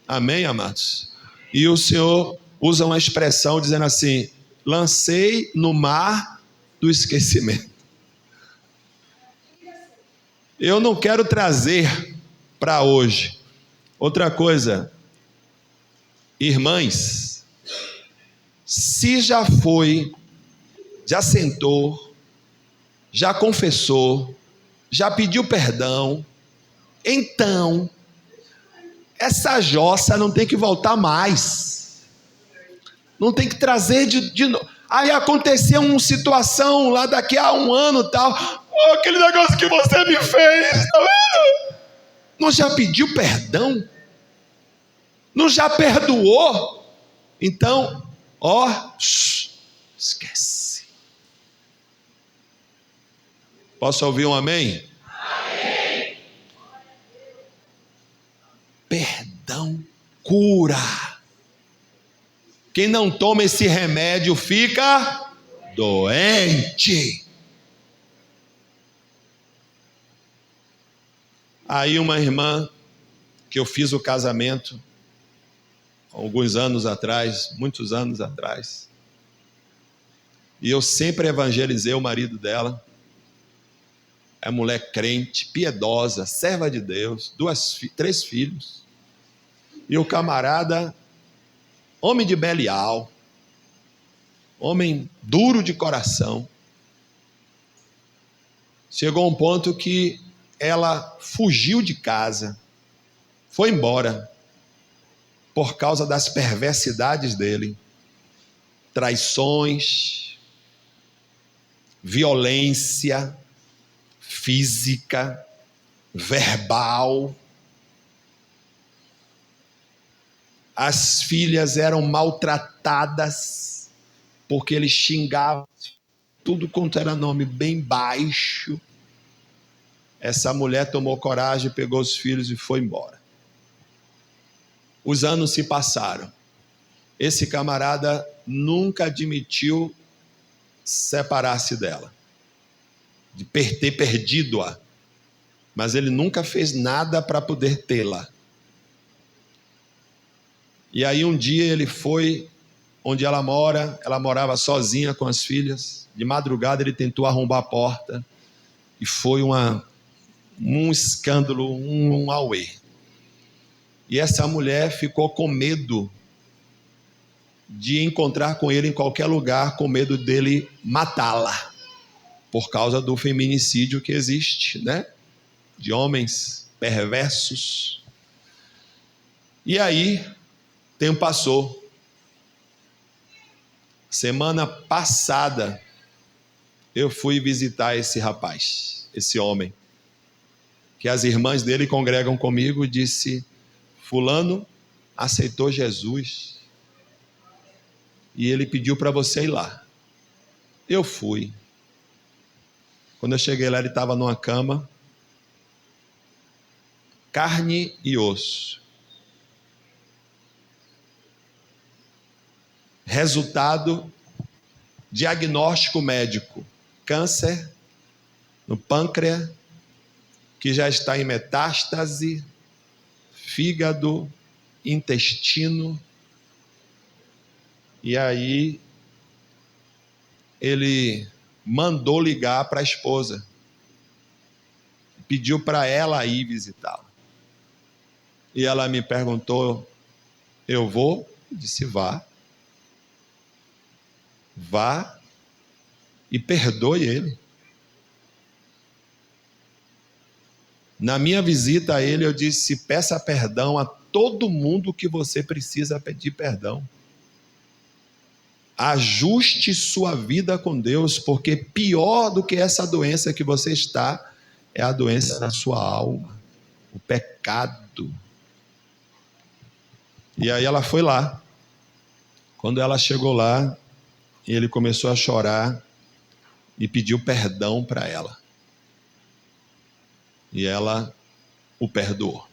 Amém, amados? E o Senhor usa uma expressão dizendo assim: lancei no mar do esquecimento. Eu não quero trazer para hoje outra coisa. Irmãs, se já foi, já sentou, já confessou, já pediu perdão, então essa jossa não tem que voltar mais. Não tem que trazer de novo. Aí aconteceu uma situação lá daqui a um ano tal. Oh, aquele negócio que você me fez, tá vendo? Não já pediu perdão? Não já perdoou? Então, esquece. Posso ouvir um amém? Amém. Perdão cura. Quem não toma esse remédio fica doente. Aí uma irmã, que eu fiz o casamento alguns anos atrás, muitos anos atrás, e eu sempre evangelizei o marido dela. É mulher crente, piedosa, serva de Deus, 3 filhos. E o camarada, homem de Belial, homem duro de coração, chegou a um ponto que ela fugiu de casa, foi embora, por causa das perversidades dele, traições, violência física, verbal. As filhas eram maltratadas, porque ele xingava tudo quanto era nome bem baixo. Essa mulher tomou coragem, pegou os filhos e foi embora. Os anos se passaram. Esse camarada nunca admitiu separar-se dela, de ter perdido-a, mas ele nunca fez nada para poder tê-la. E aí um dia ele foi onde ela morava sozinha com as filhas. De madrugada ele tentou arrombar a porta. E foi um escândalo, um auê. E essa mulher ficou com medo de encontrar com ele em qualquer lugar, com medo dele matá-la, por causa do feminicídio que existe, né? De homens perversos. E aí, tempo passou. Semana passada, eu fui visitar esse rapaz, esse homem, que as irmãs dele congregam comigo, e disse: fulano aceitou Jesus e ele pediu para você ir lá. Eu fui. Quando eu cheguei lá, ele estava numa cama, carne e osso. Resultado, diagnóstico médico: câncer no pâncreas, que já está em metástase, fígado, intestino. E aí ele mandou ligar para a esposa, pediu para ela ir visitá-lo. E ela me perguntou: eu vou? Eu disse: vá e perdoe ele. Na minha visita a ele, eu disse: peça perdão a todo mundo que você precisa pedir perdão. Ajuste sua vida com Deus, porque pior do que essa doença que você está é a doença da sua alma, o pecado. E aí ela foi lá. Quando ela chegou lá, ele começou a chorar e pediu perdão para ela. E ela o perdoou.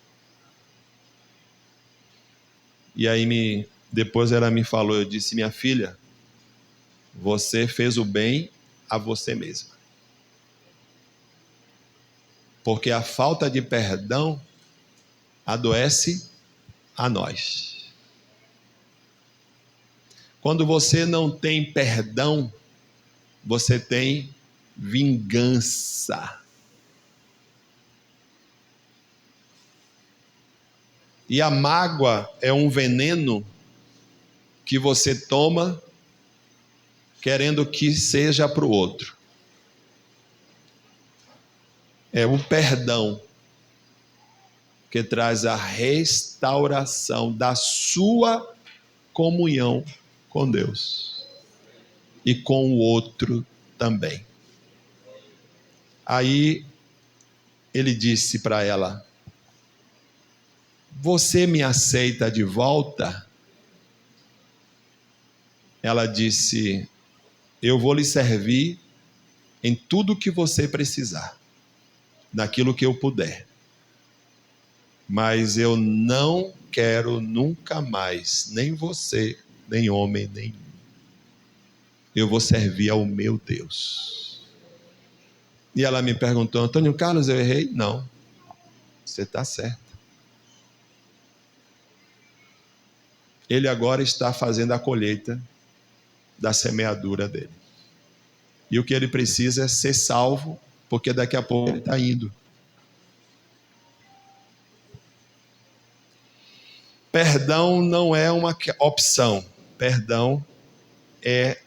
E aí depois ela me falou, eu disse: minha filha, você fez o bem a você mesma. Porque a falta de perdão adoece a nós. Quando você não tem perdão, você tem vingança. E a mágoa é um veneno que você toma querendo que seja para o outro. É o perdão que traz a restauração da sua comunhão com Deus e com o outro também. Aí ele disse para ela: você me aceita de volta? Ela disse: eu vou lhe servir em tudo que você precisar, naquilo que eu puder. Mas eu não quero nunca mais, nem você, nem homem nenhum. Eu vou servir ao meu Deus. E ela me perguntou: Antônio Carlos, eu errei? Não, você está certo. Ele agora está fazendo a colheita da semeadura dele. E o que ele precisa é ser salvo, porque daqui a pouco ele está indo. Perdão não é uma opção. Perdão é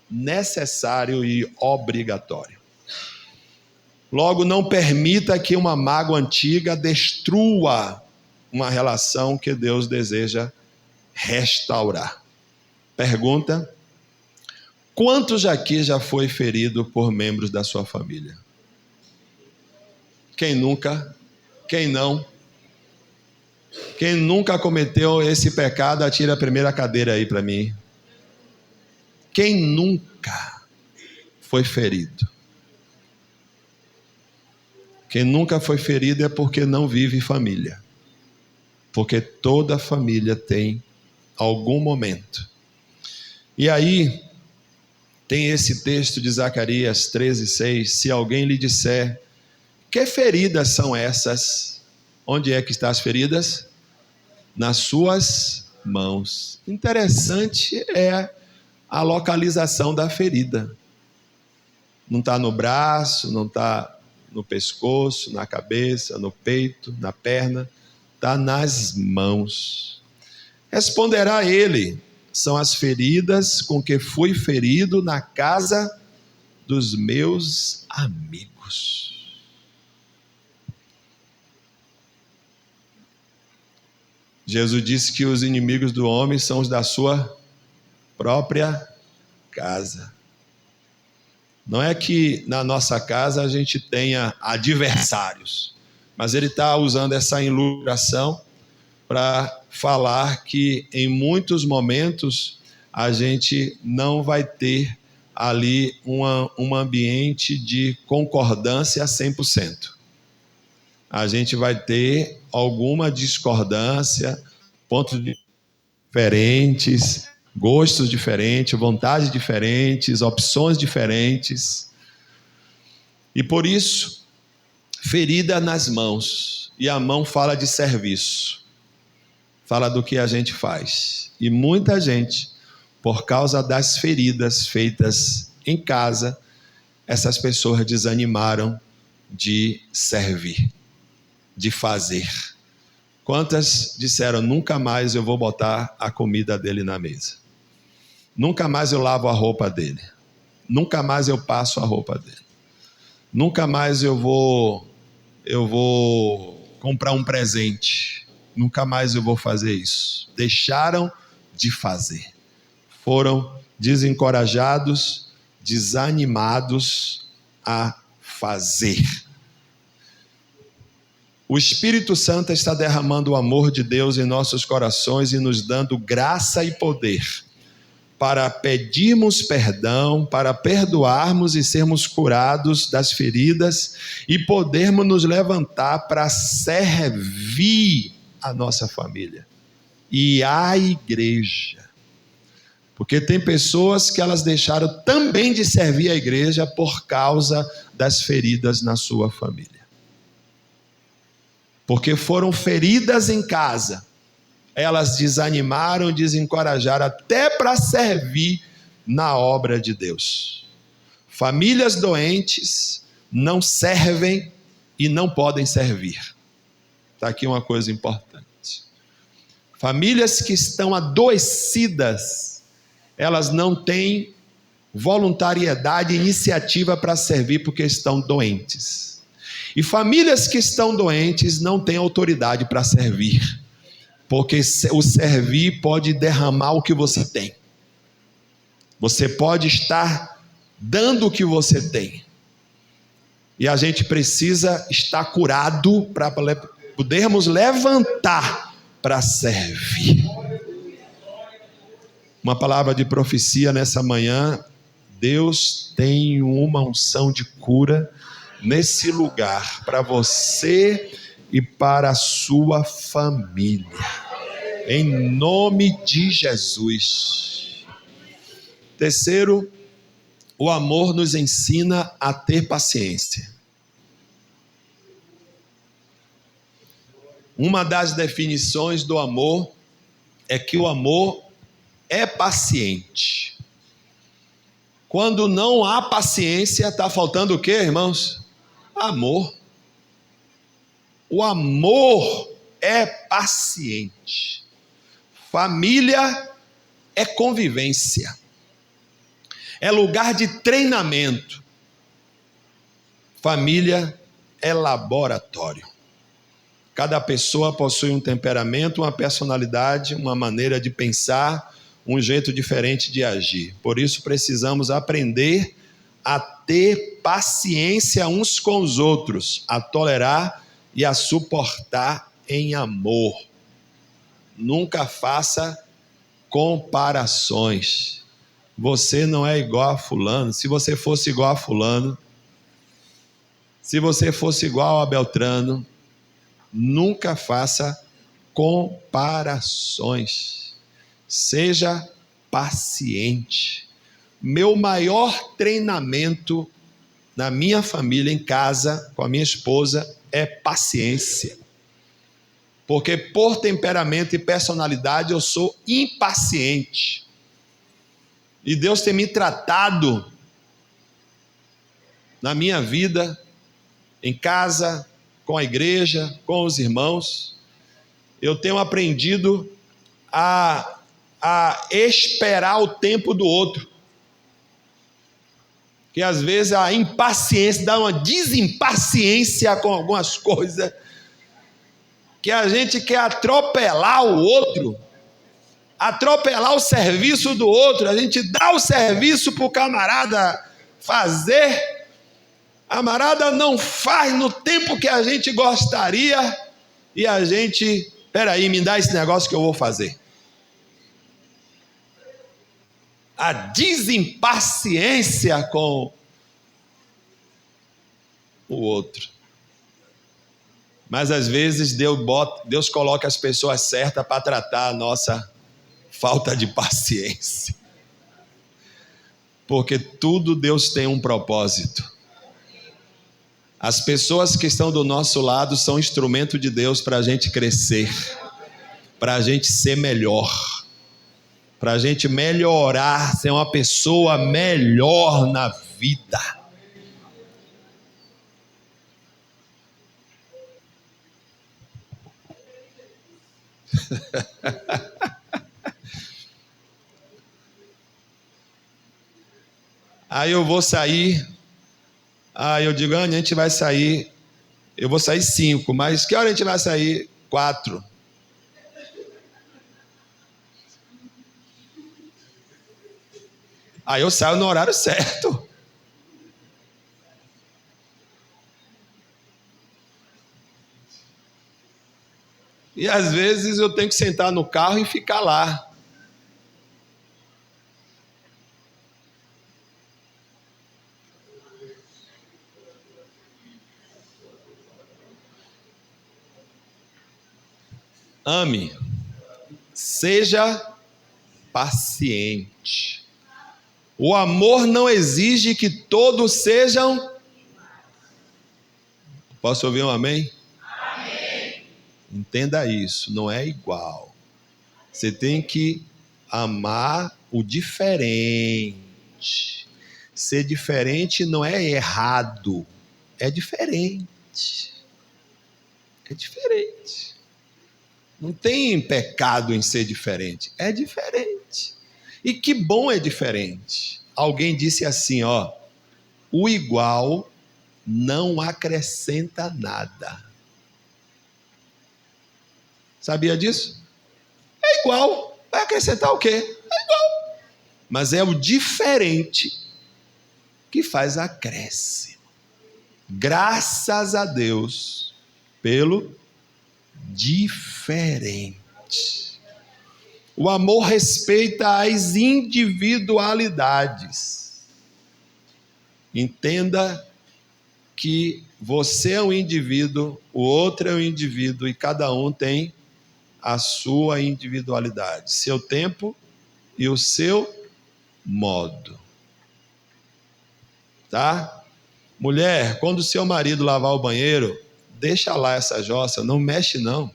necessário e obrigatório. Logo, não permita que uma mágoa antiga destrua uma relação que Deus deseja restaurar. Pergunta: quantos aqui já foi ferido por membros da sua família? Quem nunca? Quem não? Quem nunca cometeu esse pecado, atira a primeira cadeira aí para mim. Quem nunca foi ferido? Quem nunca foi ferido é porque não vive família. Porque toda família tem algum momento. E aí, tem esse texto de Zacarias 13:6. Se alguém lhe disser: que feridas são essas? Onde é que estão as feridas? Nas suas mãos. Interessante é a localização da ferida. Não está no braço, não está no pescoço, na cabeça, no peito, na perna, está nas mãos. Responderá ele: são as feridas com que fui ferido na casa dos meus amigos. Jesus disse que os inimigos do homem são os da sua própria casa. Não é que na nossa casa a gente tenha adversários, mas ele está usando essa ilustração para falar que em muitos momentos a gente não vai ter ali um ambiente de concordância 100%. A gente vai ter alguma discordância, pontos diferentes, gostos diferentes, vontades diferentes, opções diferentes. E por isso, ferida nas mãos. E a mão fala de serviço. Fala do que a gente faz. E muita gente, por causa das feridas feitas em casa, essas pessoas desanimaram de servir, de fazer. Quantas disseram: nunca mais eu vou botar a comida dele na mesa? Nunca mais eu lavo a roupa dele. Nunca mais eu passo a roupa dele. Nunca mais eu vou comprar um presente. Nunca mais eu vou fazer isso. Deixaram de fazer. Foram desencorajados, desanimados a fazer. O Espírito Santo está derramando o amor de Deus em nossos corações e nos dando graça e poder para pedirmos perdão, para perdoarmos e sermos curados das feridas e podermos nos levantar para servir a nossa família e a igreja. Porque tem pessoas que elas deixaram também de servir a igreja por causa das feridas na sua família. Porque foram feridas em casa. Elas desanimaram, desencorajaram até para servir na obra de Deus. Famílias doentes não servem e não podem servir. Está aqui uma coisa importante. Famílias que estão adoecidas, elas não têm voluntariedade e iniciativa para servir porque estão doentes. E famílias que estão doentes não têm autoridade para servir. Porque o servir pode derramar o que você tem. Você pode estar dando o que você tem. E a gente precisa estar curado para podermos levantar para servir. Uma palavra de profecia nessa manhã. Deus tem uma unção de cura nesse lugar para você e para a sua família, em nome de Jesus. Terceiro, o amor nos ensina a ter paciência. Uma das definições do amor é que o amor é paciente. Quando não há paciência, está faltando o quê, irmãos? Amor. O amor é paciente. Família é convivência. É lugar de treinamento. Família é laboratório. Cada pessoa possui um temperamento, uma personalidade, uma maneira de pensar, um jeito diferente de agir. Por isso precisamos aprender a ter paciência uns com os outros, a tolerar e a suportar em amor. Nunca faça comparações. Você não é igual a fulano. Se você fosse igual a fulano, se você fosse igual a Beltrano, nunca faça comparações. Seja paciente. Meu maior treinamento na minha família, em casa, com a minha esposa, é paciência. Porque por temperamento e personalidade eu sou impaciente. E Deus tem me tratado na minha vida, em casa, com a igreja, com os irmãos, eu tenho aprendido a esperar o tempo do outro. Que às vezes a impaciência dá uma desimpaciência com algumas coisas, que a gente quer atropelar o outro, atropelar o serviço do outro. A gente dá o serviço para o camarada fazer, a camarada não faz no tempo que a gente gostaria, e a gente, peraí, me dá esse negócio que eu vou fazer. A desimpaciência com o outro. Mas às vezes Deus coloca as pessoas certas para tratar a nossa falta de paciência. Porque tudo Deus tem um propósito. As pessoas que estão do nosso lado são instrumento de Deus para a gente crescer, para a gente ser melhor, para a gente melhorar, ser uma pessoa melhor na vida. Aí eu vou sair, eu digo, a gente vai sair, eu vou sair 5, mas que hora a gente vai sair? 4. Aí eu saio no horário certo. E às vezes eu tenho que sentar no carro e ficar lá. Ame, seja paciente. O amor não exige que todos sejam. Posso ouvir um amém? Amém. Entenda isso, não é igual. Você tem que amar o diferente. Ser diferente não é errado, é diferente. É diferente. Não tem pecado em ser diferente, é diferente. E que bom é diferente. Alguém disse assim, o igual não acrescenta nada. Sabia disso? É igual, vai acrescentar o quê? É igual. Mas é o diferente que faz acréscimo. Graças a Deus pelo diferente. O amor respeita as individualidades. Entenda que você é um indivíduo, o outro é um indivíduo, e cada um tem a sua individualidade, seu tempo e o seu modo. Tá? Mulher, quando o seu marido lavar o banheiro, deixa lá essa jossa, não mexe não.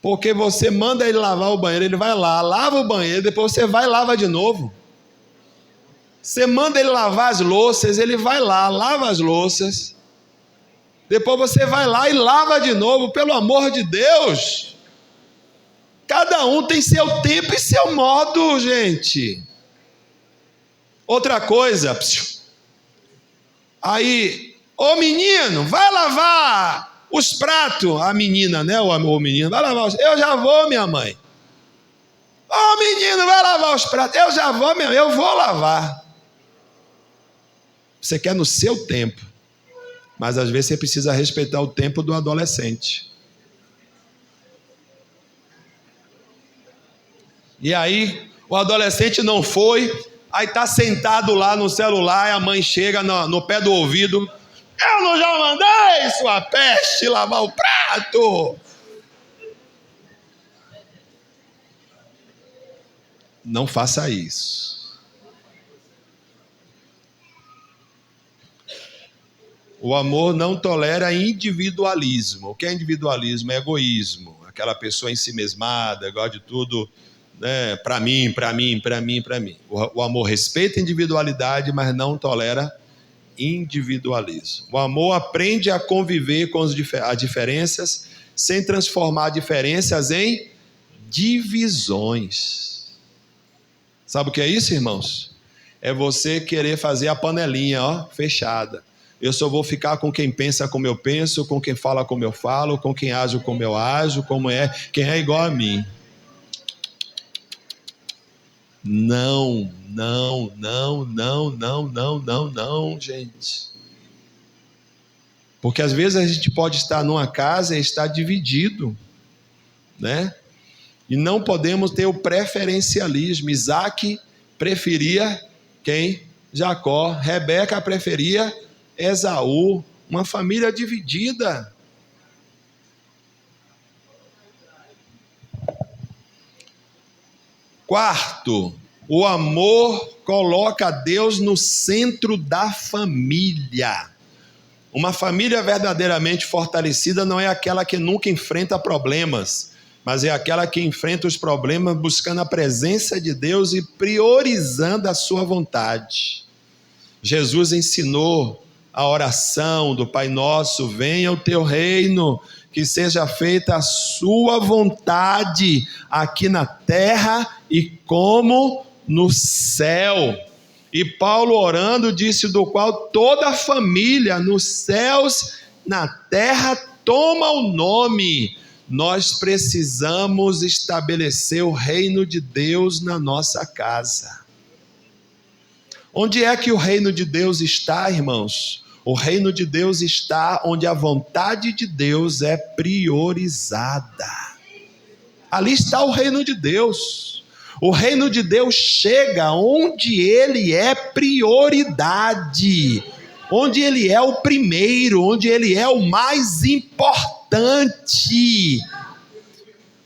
Porque você manda ele lavar o banheiro, ele vai lá, lava o banheiro, depois você vai e lava de novo. Você manda ele lavar as louças, ele vai lá, lava as louças. Depois você vai lá e lava de novo, pelo amor de Deus. Cada um tem seu tempo e seu modo, gente. Outra coisa, aí, ô menino, vai lavar os pratos, a menina, né? O menino, vai lavar os... Eu já vou, minha mãe. Ô menino, vai lavar os pratos. Eu já vou, minha mãe, eu vou lavar. Você quer no seu tempo, mas às vezes você precisa respeitar o tempo do adolescente. E aí, o adolescente não foi, aí está sentado lá no celular, e a mãe chega no pé do ouvido: eu não já mandei, sua peste, lavar o prato. Não faça isso. O amor não tolera individualismo. O que é individualismo? É egoísmo. Aquela pessoa ensimesmada, gosta de tudo né, para mim, para mim, para mim, para mim. O amor respeita a individualidade, mas não tolera individualismo. O amor aprende a conviver com as diferenças sem transformar diferenças em divisões. Sabe o que é isso, irmãos? É você querer fazer a panelinha, ó, fechada. Eu só vou ficar com quem pensa como eu penso, com quem fala como eu falo, com quem age como eu ajo, quem é igual a mim. Não, não, não, não, não, não, não, não, gente. Porque às vezes a gente pode estar numa casa e estar dividido, né? E não podemos ter o preferencialismo. Isaac preferia quem? Jacó. Rebeca preferia Esaú. Uma família dividida. Quarto, o amor coloca Deus no centro da família. Uma família verdadeiramente fortalecida não é aquela que nunca enfrenta problemas, mas é aquela que enfrenta os problemas buscando a presença de Deus e priorizando a sua vontade. Jesus ensinou a oração do Pai Nosso: venha o teu reino, que seja feita a sua vontade aqui na terra e como no céu. E Paulo orando disse: do qual toda a família nos céus, na terra, toma o nome. Nós precisamos estabelecer o reino de Deus na nossa casa. Onde é que o reino de Deus está, irmãos? O reino de Deus está onde a vontade de Deus é priorizada. Ali está o reino de Deus. O reino de Deus chega onde ele é prioridade, onde ele é o primeiro, onde ele é o mais importante.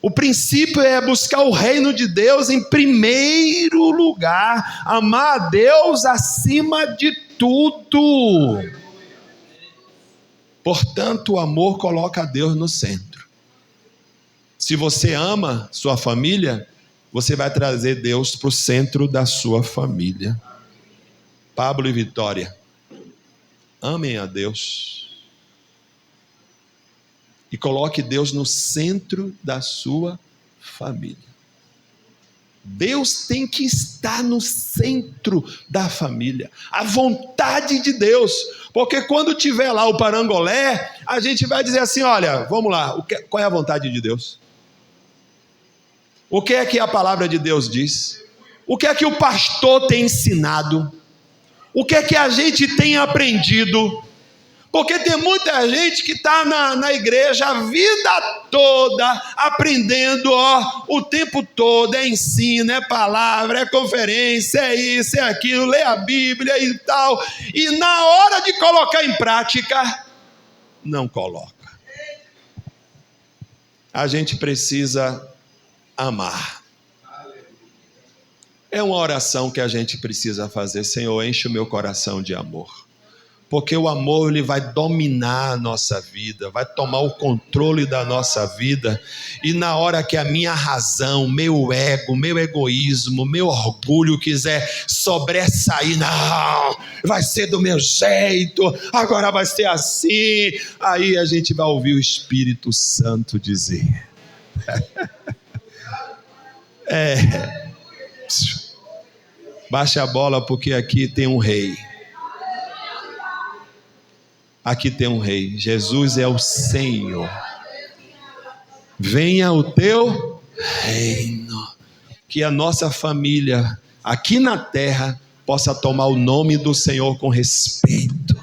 O princípio é buscar o reino de Deus em primeiro lugar, amar a Deus acima de tudo. Portanto, o amor coloca a Deus no centro. Se você ama sua família, você vai trazer Deus para o centro da sua família. Pablo e Vitória, amem a Deus e coloque Deus no centro da sua família. Deus tem que estar no centro da família, a vontade de Deus, porque quando tiver lá o parangolé, a gente vai dizer assim: olha, vamos lá, qual é a vontade de Deus? O que é que a palavra de Deus diz? O que é que o pastor tem ensinado? O que é que a gente tem aprendido? Porque tem muita gente que está na igreja a vida toda aprendendo, o tempo todo, é ensino, é palavra, é conferência, é isso, é aquilo, lê a Bíblia e tal, e na hora de colocar em prática, não coloca. A gente precisa amar. É uma oração que a gente precisa fazer: Senhor, enche o meu coração de amor. Porque o amor, ele vai dominar a nossa vida, vai tomar o controle da nossa vida. E na hora que a minha razão, meu ego, meu egoísmo, meu orgulho quiser sobressair, não, vai ser do meu jeito, agora vai ser assim. Aí a gente vai ouvir o Espírito Santo dizer: baixa a bola, porque aqui tem um rei. Aqui tem um rei. Jesus é o Senhor. Venha o teu reino. Que a nossa família aqui na terra possa tomar o nome do Senhor com respeito,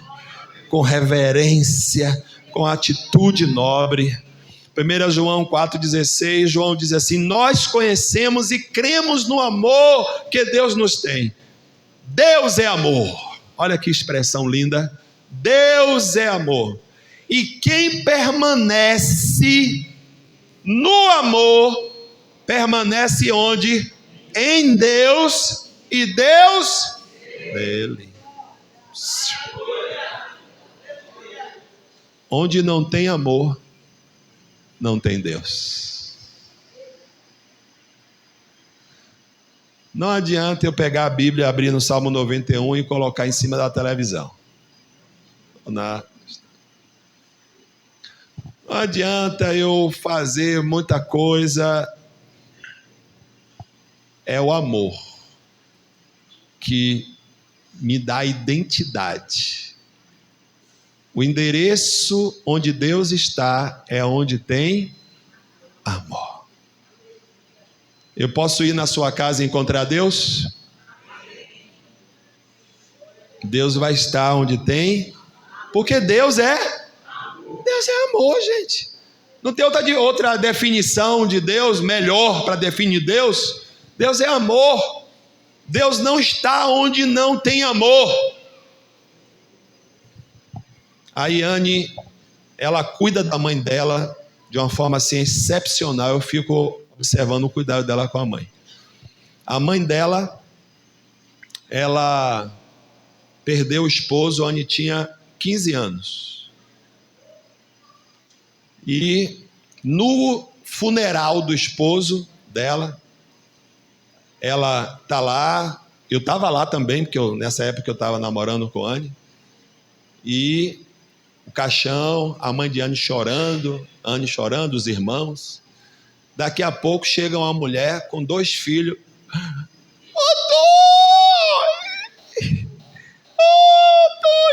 com reverência, com atitude nobre. 1 João 4,16, João diz assim: nós conhecemos e cremos no amor que Deus nos tem. Deus é amor. Olha que expressão linda. Deus é amor. E quem permanece no amor, permanece onde? Em Deus, e Deus nele. Onde não tem amor, não tem Deus. Não adianta eu pegar a Bíblia, abrir no Salmo 91 e colocar em cima da televisão. Não adianta eu fazer muita coisa. É o amor que me dá identidade. O endereço onde Deus está é onde tem amor. Eu posso ir na sua casa e encontrar Deus? Deus vai estar onde tem, porque Deus é amor, gente. Não tem outra definição de Deus melhor para definir Deus. Deus é amor. Deus não está onde não tem amor. A Iane, ela cuida da mãe dela de uma forma assim excepcional. Eu fico observando o cuidado dela com a mãe. A mãe dela, ela perdeu o esposo, onde tinha 15 anos. E no funeral do esposo dela, ela está lá, eu estava lá também, porque nessa época eu estava namorando com a Anne, e o caixão, a mãe de Anne chorando, os irmãos. Daqui a pouco chega uma mulher com 2 filhos. Doi,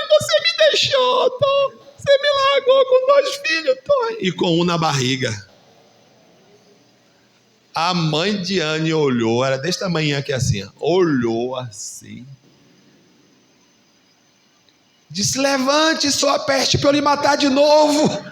você me deixou, Doi. Você me largou com 2 filhos, Doi. E com um na barriga. A mãe de Anne olhou, era desse tamanho aqui assim, olhou assim. Disse: levante sua peste para eu lhe matar de novo.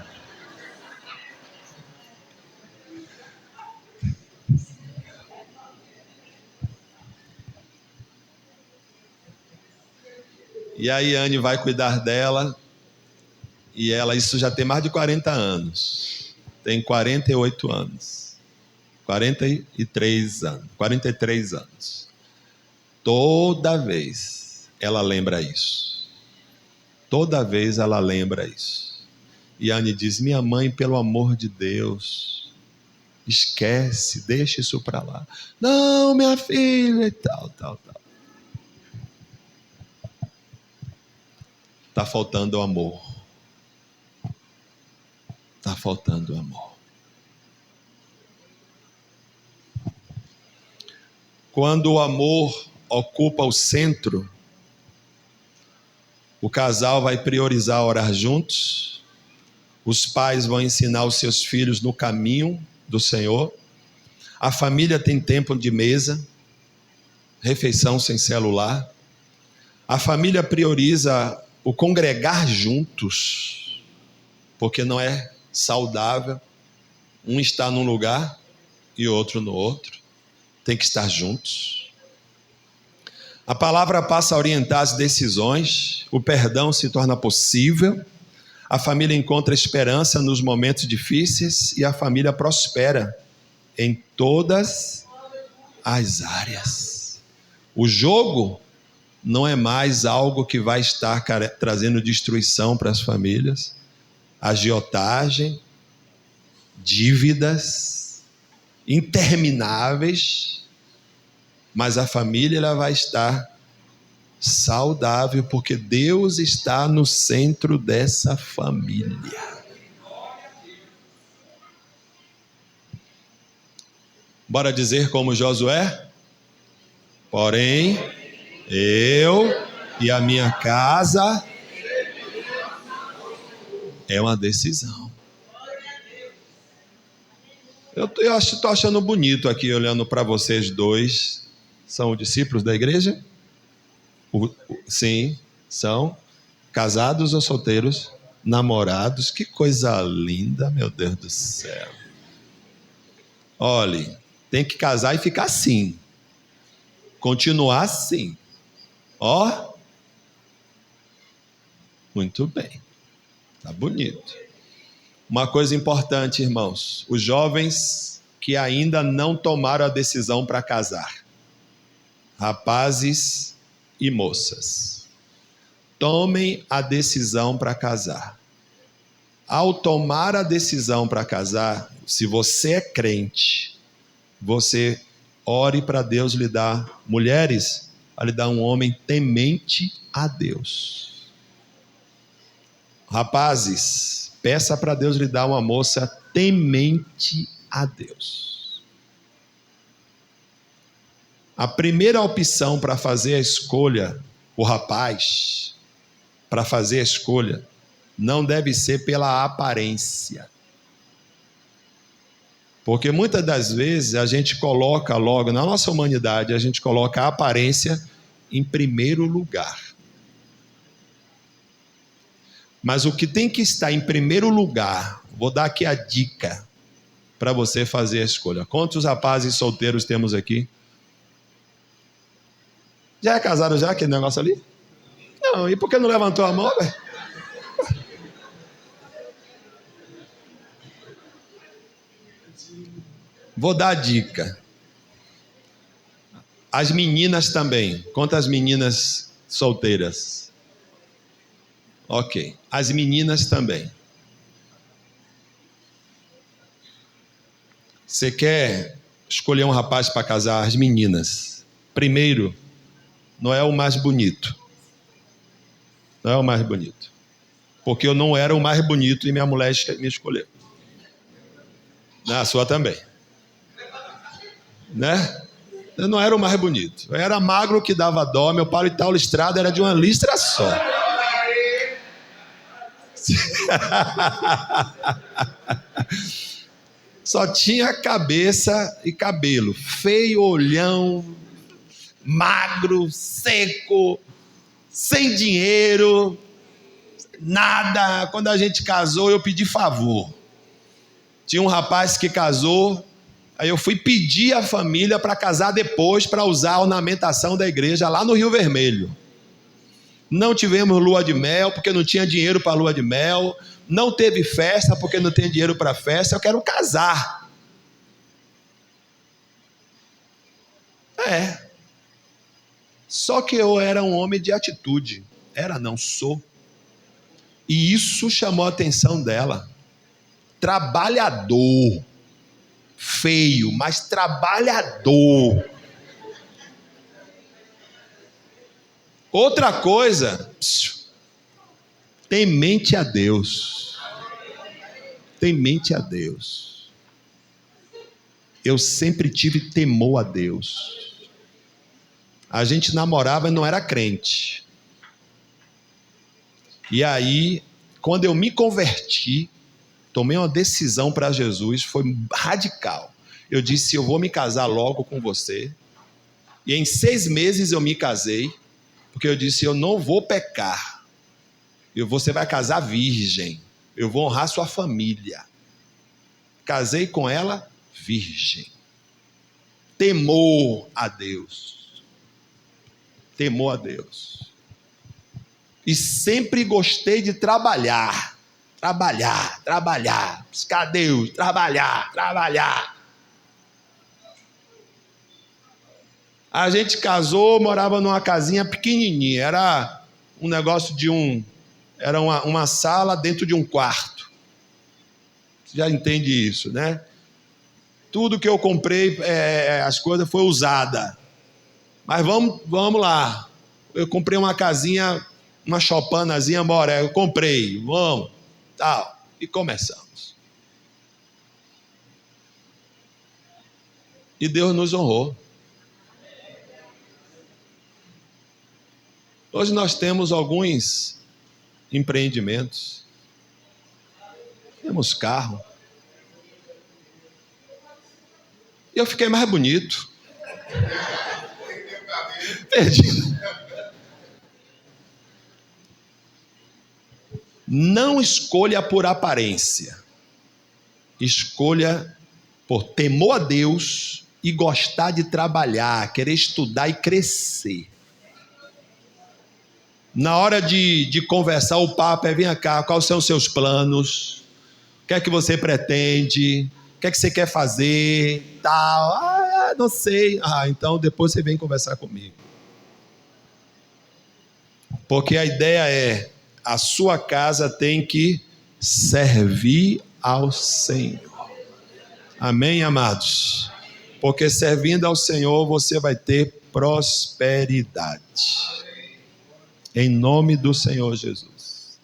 E aí Anne vai cuidar dela. E ela, isso já tem mais de 40 anos. Tem 48 anos. 43 anos. Toda vez ela lembra isso. Toda vez ela lembra isso. E Anne diz: minha mãe, pelo amor de Deus, esquece, deixa isso para lá. Não, minha filha, e tal. Está faltando amor. Está faltando amor. Quando o amor ocupa o centro, o casal vai priorizar orar juntos, os pais vão ensinar os seus filhos no caminho do Senhor, a família tem tempo de mesa, refeição sem celular, a família prioriza o congregar juntos, porque não é saudável um estar num lugar e outro no outro, tem que estar juntos. A palavra passa a orientar as decisões, o perdão se torna possível, a família encontra esperança nos momentos difíceis e a família prospera em todas as áreas. O jogo não é mais algo que vai estar trazendo destruição para as famílias, agiotagem, dívidas intermináveis, mas a família ela vai estar saudável, porque Deus está no centro dessa família. Bora dizer como Josué? Porém, eu e a minha casa, é uma decisão. Eu estou achando bonito aqui, olhando para vocês dois. São discípulos da igreja? Sim, são. Casados ou solteiros? Namorados? Que coisa linda, meu Deus do céu. Olhe, tem que casar e ficar assim. Continuar assim. Ó. Muito bem. Tá bonito. Uma coisa importante, irmãos. Os jovens que ainda não tomaram a decisão para casar. Rapazes e moças. Tomem a decisão para casar. Ao tomar a decisão para casar, se você é crente, você ore para Deus lhe dar, mulheres, para lhe dar um homem temente a Deus. Rapazes, peça para Deus lhe dar uma moça temente a Deus. A primeira opção para fazer a escolha, o rapaz, para fazer a escolha, não deve ser pela aparência. Porque muitas das vezes a gente coloca logo, na nossa humanidade, a gente coloca a aparência em primeiro lugar. Mas o que tem que estar em primeiro lugar, vou dar aqui a dica para você fazer a escolha. Quantos rapazes solteiros temos aqui? Já é casado já, aquele negócio ali? Não, e por que não levantou a mão, velho? Vou dar a dica. As meninas também. Quantas meninas solteiras? Ok. As meninas também. Você quer escolher um rapaz para casar? As meninas. Primeiro, não é o mais bonito. Não é o mais bonito. Porque eu não era o mais bonito e minha mulher me escolheu. A sua também. Né? Eu não era o mais bonito. Eu era magro que dava dó. Meu pau listrado era de uma listra só. Só tinha cabeça e cabelo. Feio, olhão, magro, seco, sem dinheiro, nada. Quando a gente casou, eu pedi favor. Tinha um rapaz que casou. Aí eu fui pedir à família para casar depois, para usar a ornamentação da igreja lá no Rio Vermelho. Não tivemos lua de mel, porque não tinha dinheiro para lua de mel. Não teve festa, porque não tem dinheiro para festa. Eu quero casar. Só que eu era um homem de atitude. Não sou. E isso chamou a atenção dela. Trabalhador. Feio, mas trabalhador. Outra coisa, temente a Deus. Temente a Deus. Eu sempre tive temor a Deus. A gente namorava e não era crente. E aí, quando eu me converti, tomei uma decisão para Jesus, foi radical. Eu disse, eu vou me casar logo com você. E em 6 meses eu me casei, porque eu disse, eu não vou pecar. Você vai casar virgem. Eu vou honrar sua família. Casei com ela virgem. Temor a Deus. Temor a Deus. E sempre gostei de trabalhar. Buscar Deus, trabalhar. A gente casou, morava numa casinha pequenininha. Era um negócio era uma sala dentro de um quarto. Você já entende isso, né? Tudo que eu comprei, as coisas foi usada. Mas vamos lá. Eu comprei uma casinha, uma chopanazinha, eu comprei, vamos. Tal, e começamos. E Deus nos honrou. Hoje nós temos alguns empreendimentos. Temos carro. E eu fiquei mais bonito. Perdi. Não escolha por aparência. Escolha por temor a Deus e gostar de trabalhar, querer estudar e crescer. Na hora de conversar, o papo vem cá, quais são os seus planos? O que é que você pretende? O que é que você quer fazer? Tal. Não sei. Então depois você vem conversar comigo. Porque a ideia a sua casa tem que servir ao Senhor. Amém, amados? porque servindo ao Senhor você vai ter prosperidade. Em nome do Senhor Jesus.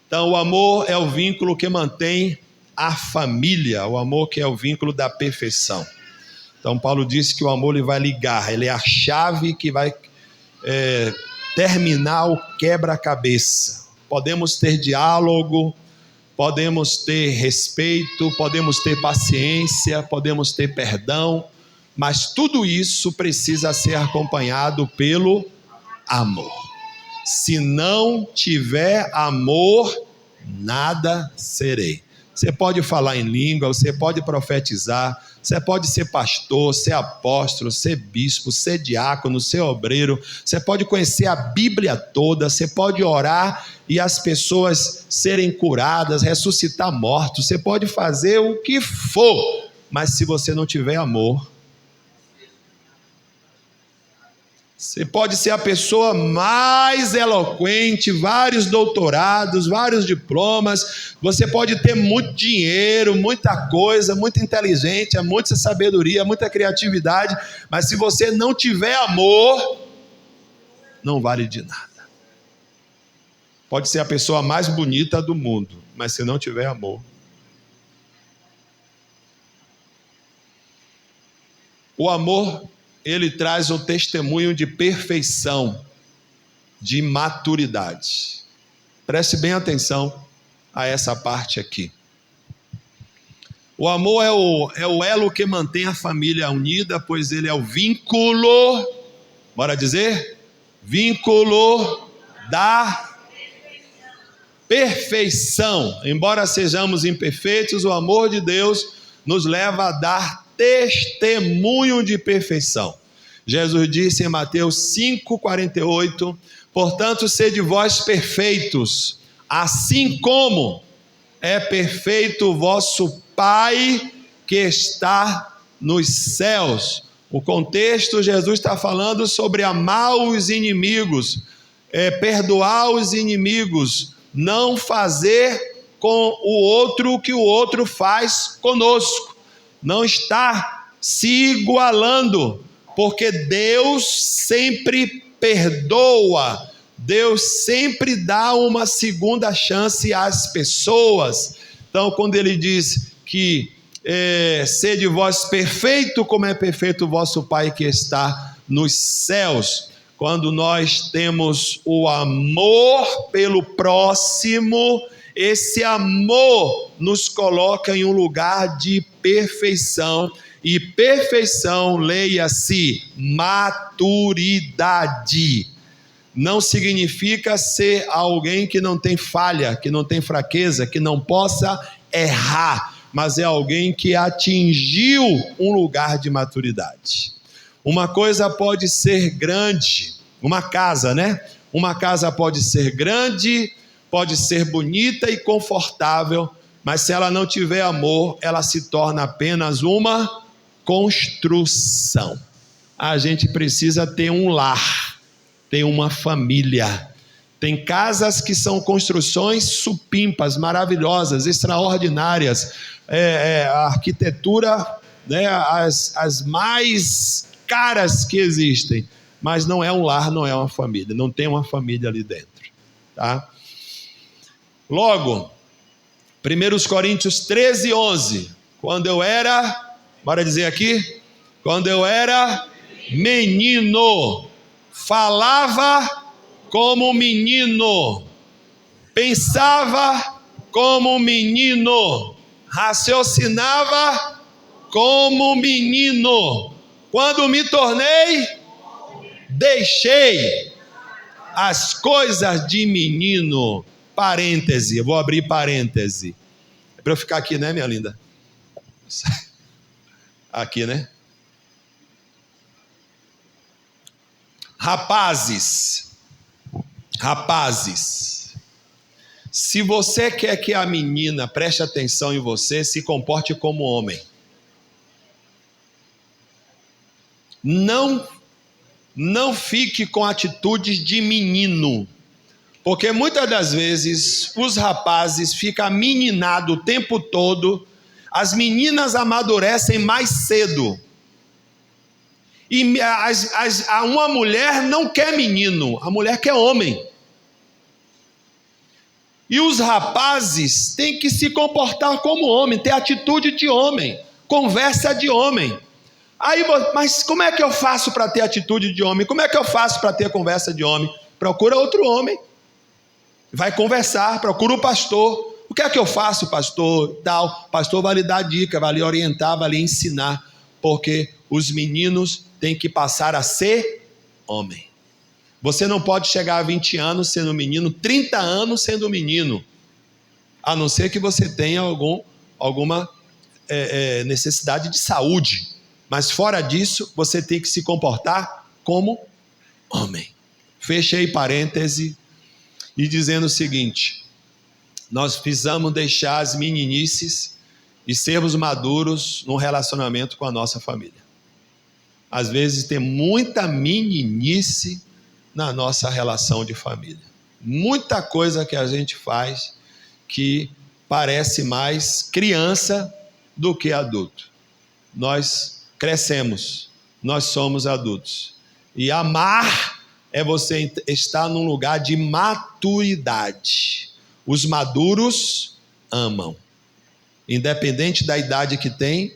Então o amor é o vínculo que mantém a família, o amor que é o vínculo da perfeição. Então Paulo disse que o amor ele vai ligar, ele é a chave que vai terminar o quebra-cabeça. Podemos ter diálogo, podemos ter respeito, podemos ter paciência, podemos ter perdão, mas tudo isso precisa ser acompanhado pelo amor. Se não tiver amor, nada serei. Você pode falar em língua, você pode profetizar, você pode ser pastor, ser apóstolo, ser bispo, ser diácono, ser obreiro, você pode conhecer a Bíblia toda, você pode orar e as pessoas serem curadas, ressuscitar mortos, você pode fazer o que for, mas se você não tiver amor, você pode ser a pessoa mais eloquente, vários doutorados, vários diplomas, você pode ter muito dinheiro, muita coisa, muita inteligência, muita sabedoria, muita criatividade, mas se você não tiver amor, não vale de nada. Pode ser a pessoa mais bonita do mundo, mas se não tiver amor. O amor, ele traz o testemunho de perfeição, de maturidade. Preste bem atenção a essa parte aqui. O amor é o elo que mantém a família unida, pois ele é o vínculo, bora dizer? Vínculo da perfeição. Embora sejamos imperfeitos, o amor de Deus nos leva a dar testemunho de perfeição. Jesus disse em Mateus 5,48: portanto, sede vós perfeitos, assim como é perfeito o vosso Pai que está nos céus. O contexto, Jesus está falando sobre amar os inimigos, perdoar os inimigos, não fazer com o outro o que o outro faz conosco. Não está se igualando, porque Deus sempre perdoa, Deus sempre dá uma segunda chance às pessoas. Então, quando ele diz que sede vós perfeito, como é perfeito o vosso Pai que está nos céus, quando nós temos o amor pelo próximo, esse amor nos coloca em um lugar de perfeição, e perfeição, leia-se, maturidade. Não significa ser alguém que não tem falha, que não tem fraqueza, que não possa errar, mas é alguém que atingiu um lugar de maturidade. Uma coisa pode ser grande, uma casa, né? Uma casa pode ser grande, pode ser bonita e confortável, mas se ela não tiver amor, ela se torna apenas uma construção. A gente precisa ter um lar, ter uma família. Tem casas que são construções supimpas, maravilhosas, extraordinárias, a arquitetura, né, as mais caras que existem, mas não é um lar, não é uma família, não tem uma família ali dentro, tá? Logo, 1 Coríntios 13:11, quando eu era, bora dizer aqui, quando eu era menino, falava como menino, pensava como menino, raciocinava como menino. Quando me tornei, deixei as coisas de menino. Parêntese, eu vou abrir parêntese. É para eu ficar aqui, né, minha linda? Aqui, né? Rapazes, se você quer que a menina preste atenção em você, se comporte como homem. Não fique com atitudes de menino, porque muitas das vezes os rapazes ficam meninados o tempo todo, as meninas amadurecem mais cedo, E uma mulher não quer menino, a mulher quer homem. E os rapazes têm que se comportar como homem, ter atitude de homem, conversa de homem. Aí, mas como é que eu faço para ter atitude de homem? Como é que eu faço para ter conversa de homem? Procura outro homem, vai conversar, procura o pastor. O que é que eu faço, pastor? Tal. O pastor vai lhe dar dica, vai lhe orientar, vai lhe ensinar, porque os meninos têm que passar a ser homem. Você não pode chegar a 20 anos sendo menino, 30 anos sendo menino, a não ser que você tenha alguma necessidade de saúde. Mas fora disso, você tem que se comportar como homem. Fechei parêntese e dizendo o seguinte: nós precisamos deixar as meninices e sermos maduros no relacionamento com a nossa família. Às vezes tem muita meninice na nossa relação de família. Muita coisa que a gente faz que parece mais criança do que adulto. Nós crescemos, nós somos adultos. E amar é você estar num lugar de maturidade. Os maduros amam. Independente da idade que tem,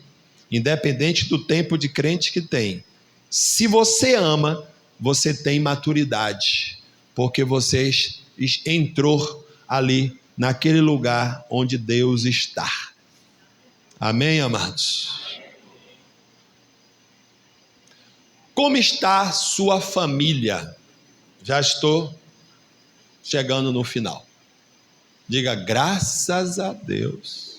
independente do tempo de crente que tem. Se você ama, você tem maturidade, porque você entrou ali naquele lugar onde Deus está. Amém, amados? Como está sua família? Já estou chegando no final. Diga graças a Deus.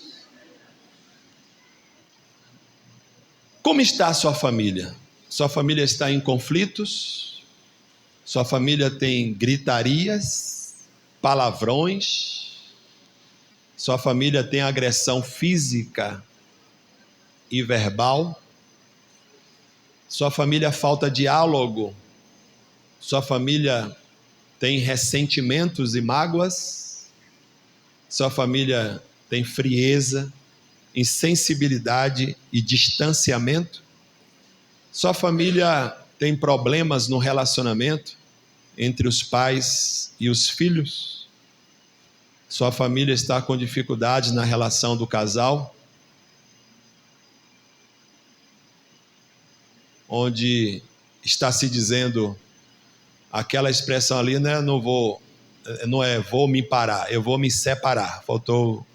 Como está a sua família? Sua família está em conflitos? Sua família tem gritarias, palavrões? Sua família tem agressão física e verbal? Sua família falta diálogo? Sua família tem ressentimentos e mágoas? Sua família tem frieza, insensibilidade e distanciamento? Sua família tem problemas no relacionamento entre os pais e os filhos? Sua família está com dificuldades na relação do casal? Onde está se dizendo aquela expressão ali, né? Não é vou me parar, eu vou me separar. Faltou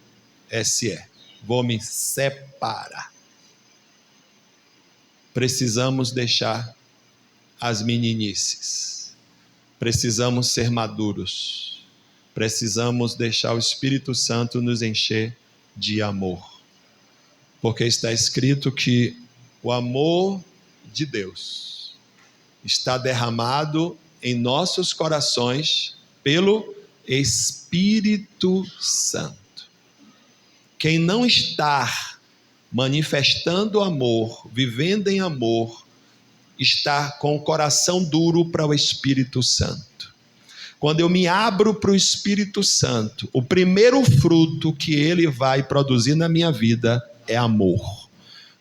SE. Vou me separar. Precisamos deixar as meninices. Precisamos ser maduros. Precisamos deixar o Espírito Santo nos encher de amor. Porque está escrito que o amor de Deus está derramado em nossos corações pelo Espírito Santo. Quem não está manifestando amor, vivendo em amor, está com o coração duro para o Espírito Santo. Quando eu me abro para o Espírito Santo, o primeiro fruto que ele vai produzir na minha vida é amor.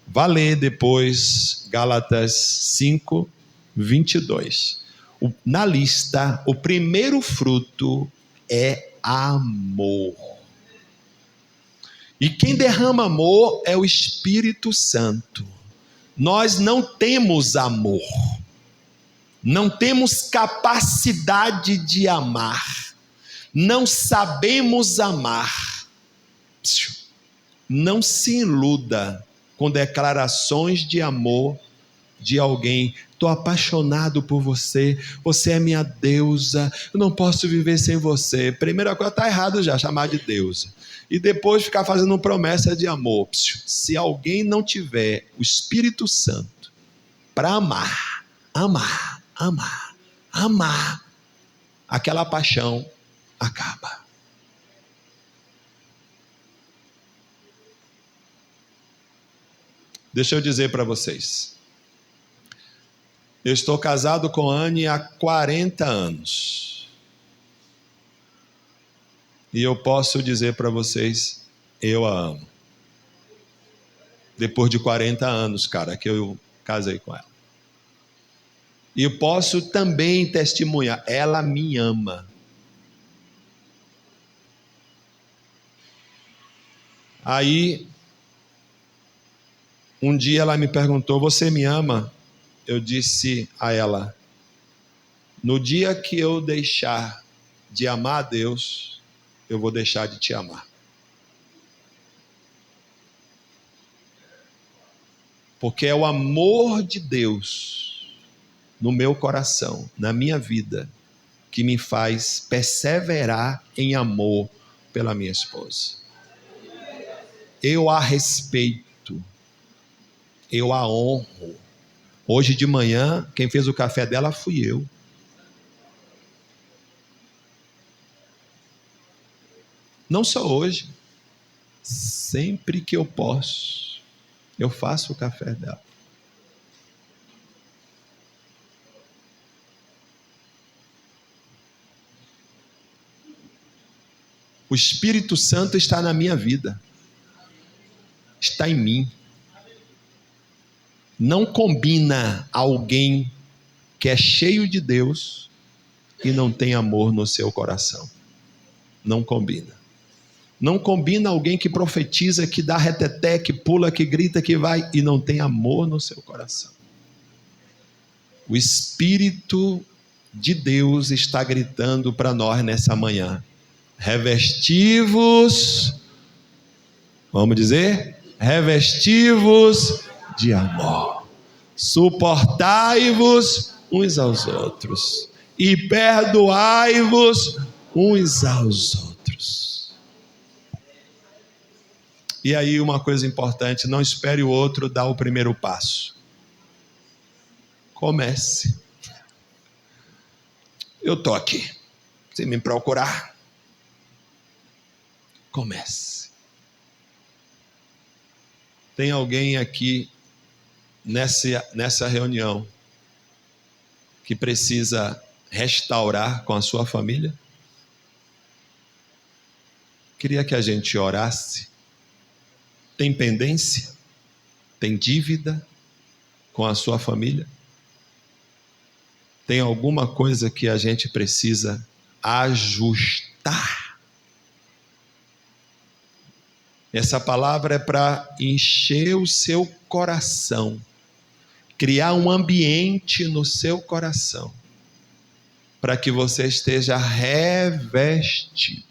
Vá ler depois Gálatas 5, 22. Na lista, o primeiro fruto é amor. E quem derrama amor é o Espírito Santo. Nós não temos amor, não temos capacidade de amar, não sabemos amar. Não se iluda com declarações de amor de alguém. Estou apaixonado por você, você é minha deusa, eu não posso viver sem você. Primeira coisa, está errado já chamar de deusa. E depois ficar fazendo promessa de amor. Se alguém não tiver o Espírito Santo para amar, aquela paixão acaba. Deixa eu dizer para vocês. Eu estou casado com a Anne há 40 anos. E eu posso dizer para vocês, eu a amo. Depois de 40 anos, cara, que eu casei com ela. E eu posso também testemunhar, ela me ama. Aí, um dia ela me perguntou: você me ama? Eu disse a ela: no dia que eu deixar de amar a Deus, eu vou deixar de te amar. Porque é o amor de Deus no meu coração, na minha vida, que me faz perseverar em amor pela minha esposa. Eu a respeito, eu a honro. Hoje de manhã, quem fez o café dela fui eu. Não só hoje, sempre que eu posso, eu faço o café dela. O Espírito Santo está na minha vida, está em mim. Não combina alguém que é cheio de Deus e não tem amor no seu coração. Não combina. Não combina alguém que profetiza, que dá reteté, que pula, que grita, que vai e não tem amor no seu coração. O Espírito de Deus está gritando para nós nessa manhã: revesti-vos, vamos dizer, revesti-vos de amor, suportai-vos uns aos outros e perdoai-vos uns aos outros. E aí uma coisa importante: não espere o outro dar o primeiro passo. Comece. Eu estou aqui, se me procurar, comece. Tem alguém aqui nessa reunião que precisa restaurar com a sua família? Queria que a gente orasse. Tem pendência? Tem dívida com a sua família? Tem alguma coisa que a gente precisa ajustar? Essa palavra é para encher o seu coração, criar um ambiente no seu coração, para que você esteja revestido,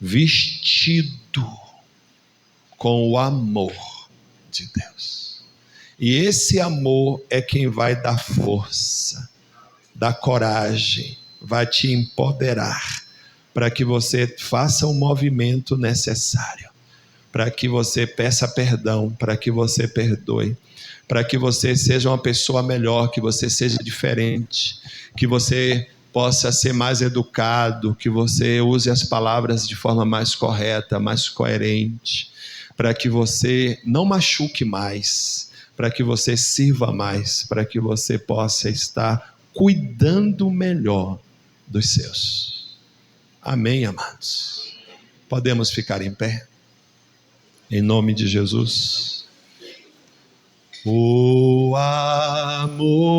vestido com o amor de Deus. E esse amor é quem vai dar força, dar coragem, vai te empoderar para que você faça o movimento necessário, para que você peça perdão, para que você perdoe, para que você seja uma pessoa melhor, que você seja diferente, que você possa ser mais educado, que você use as palavras de forma mais correta, mais coerente, para que você não machuque mais, para que você sirva mais, para que você possa estar cuidando melhor dos seus. Amém, amados? Podemos ficar em pé? Em nome de Jesus. O amor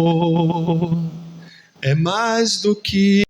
é mais do que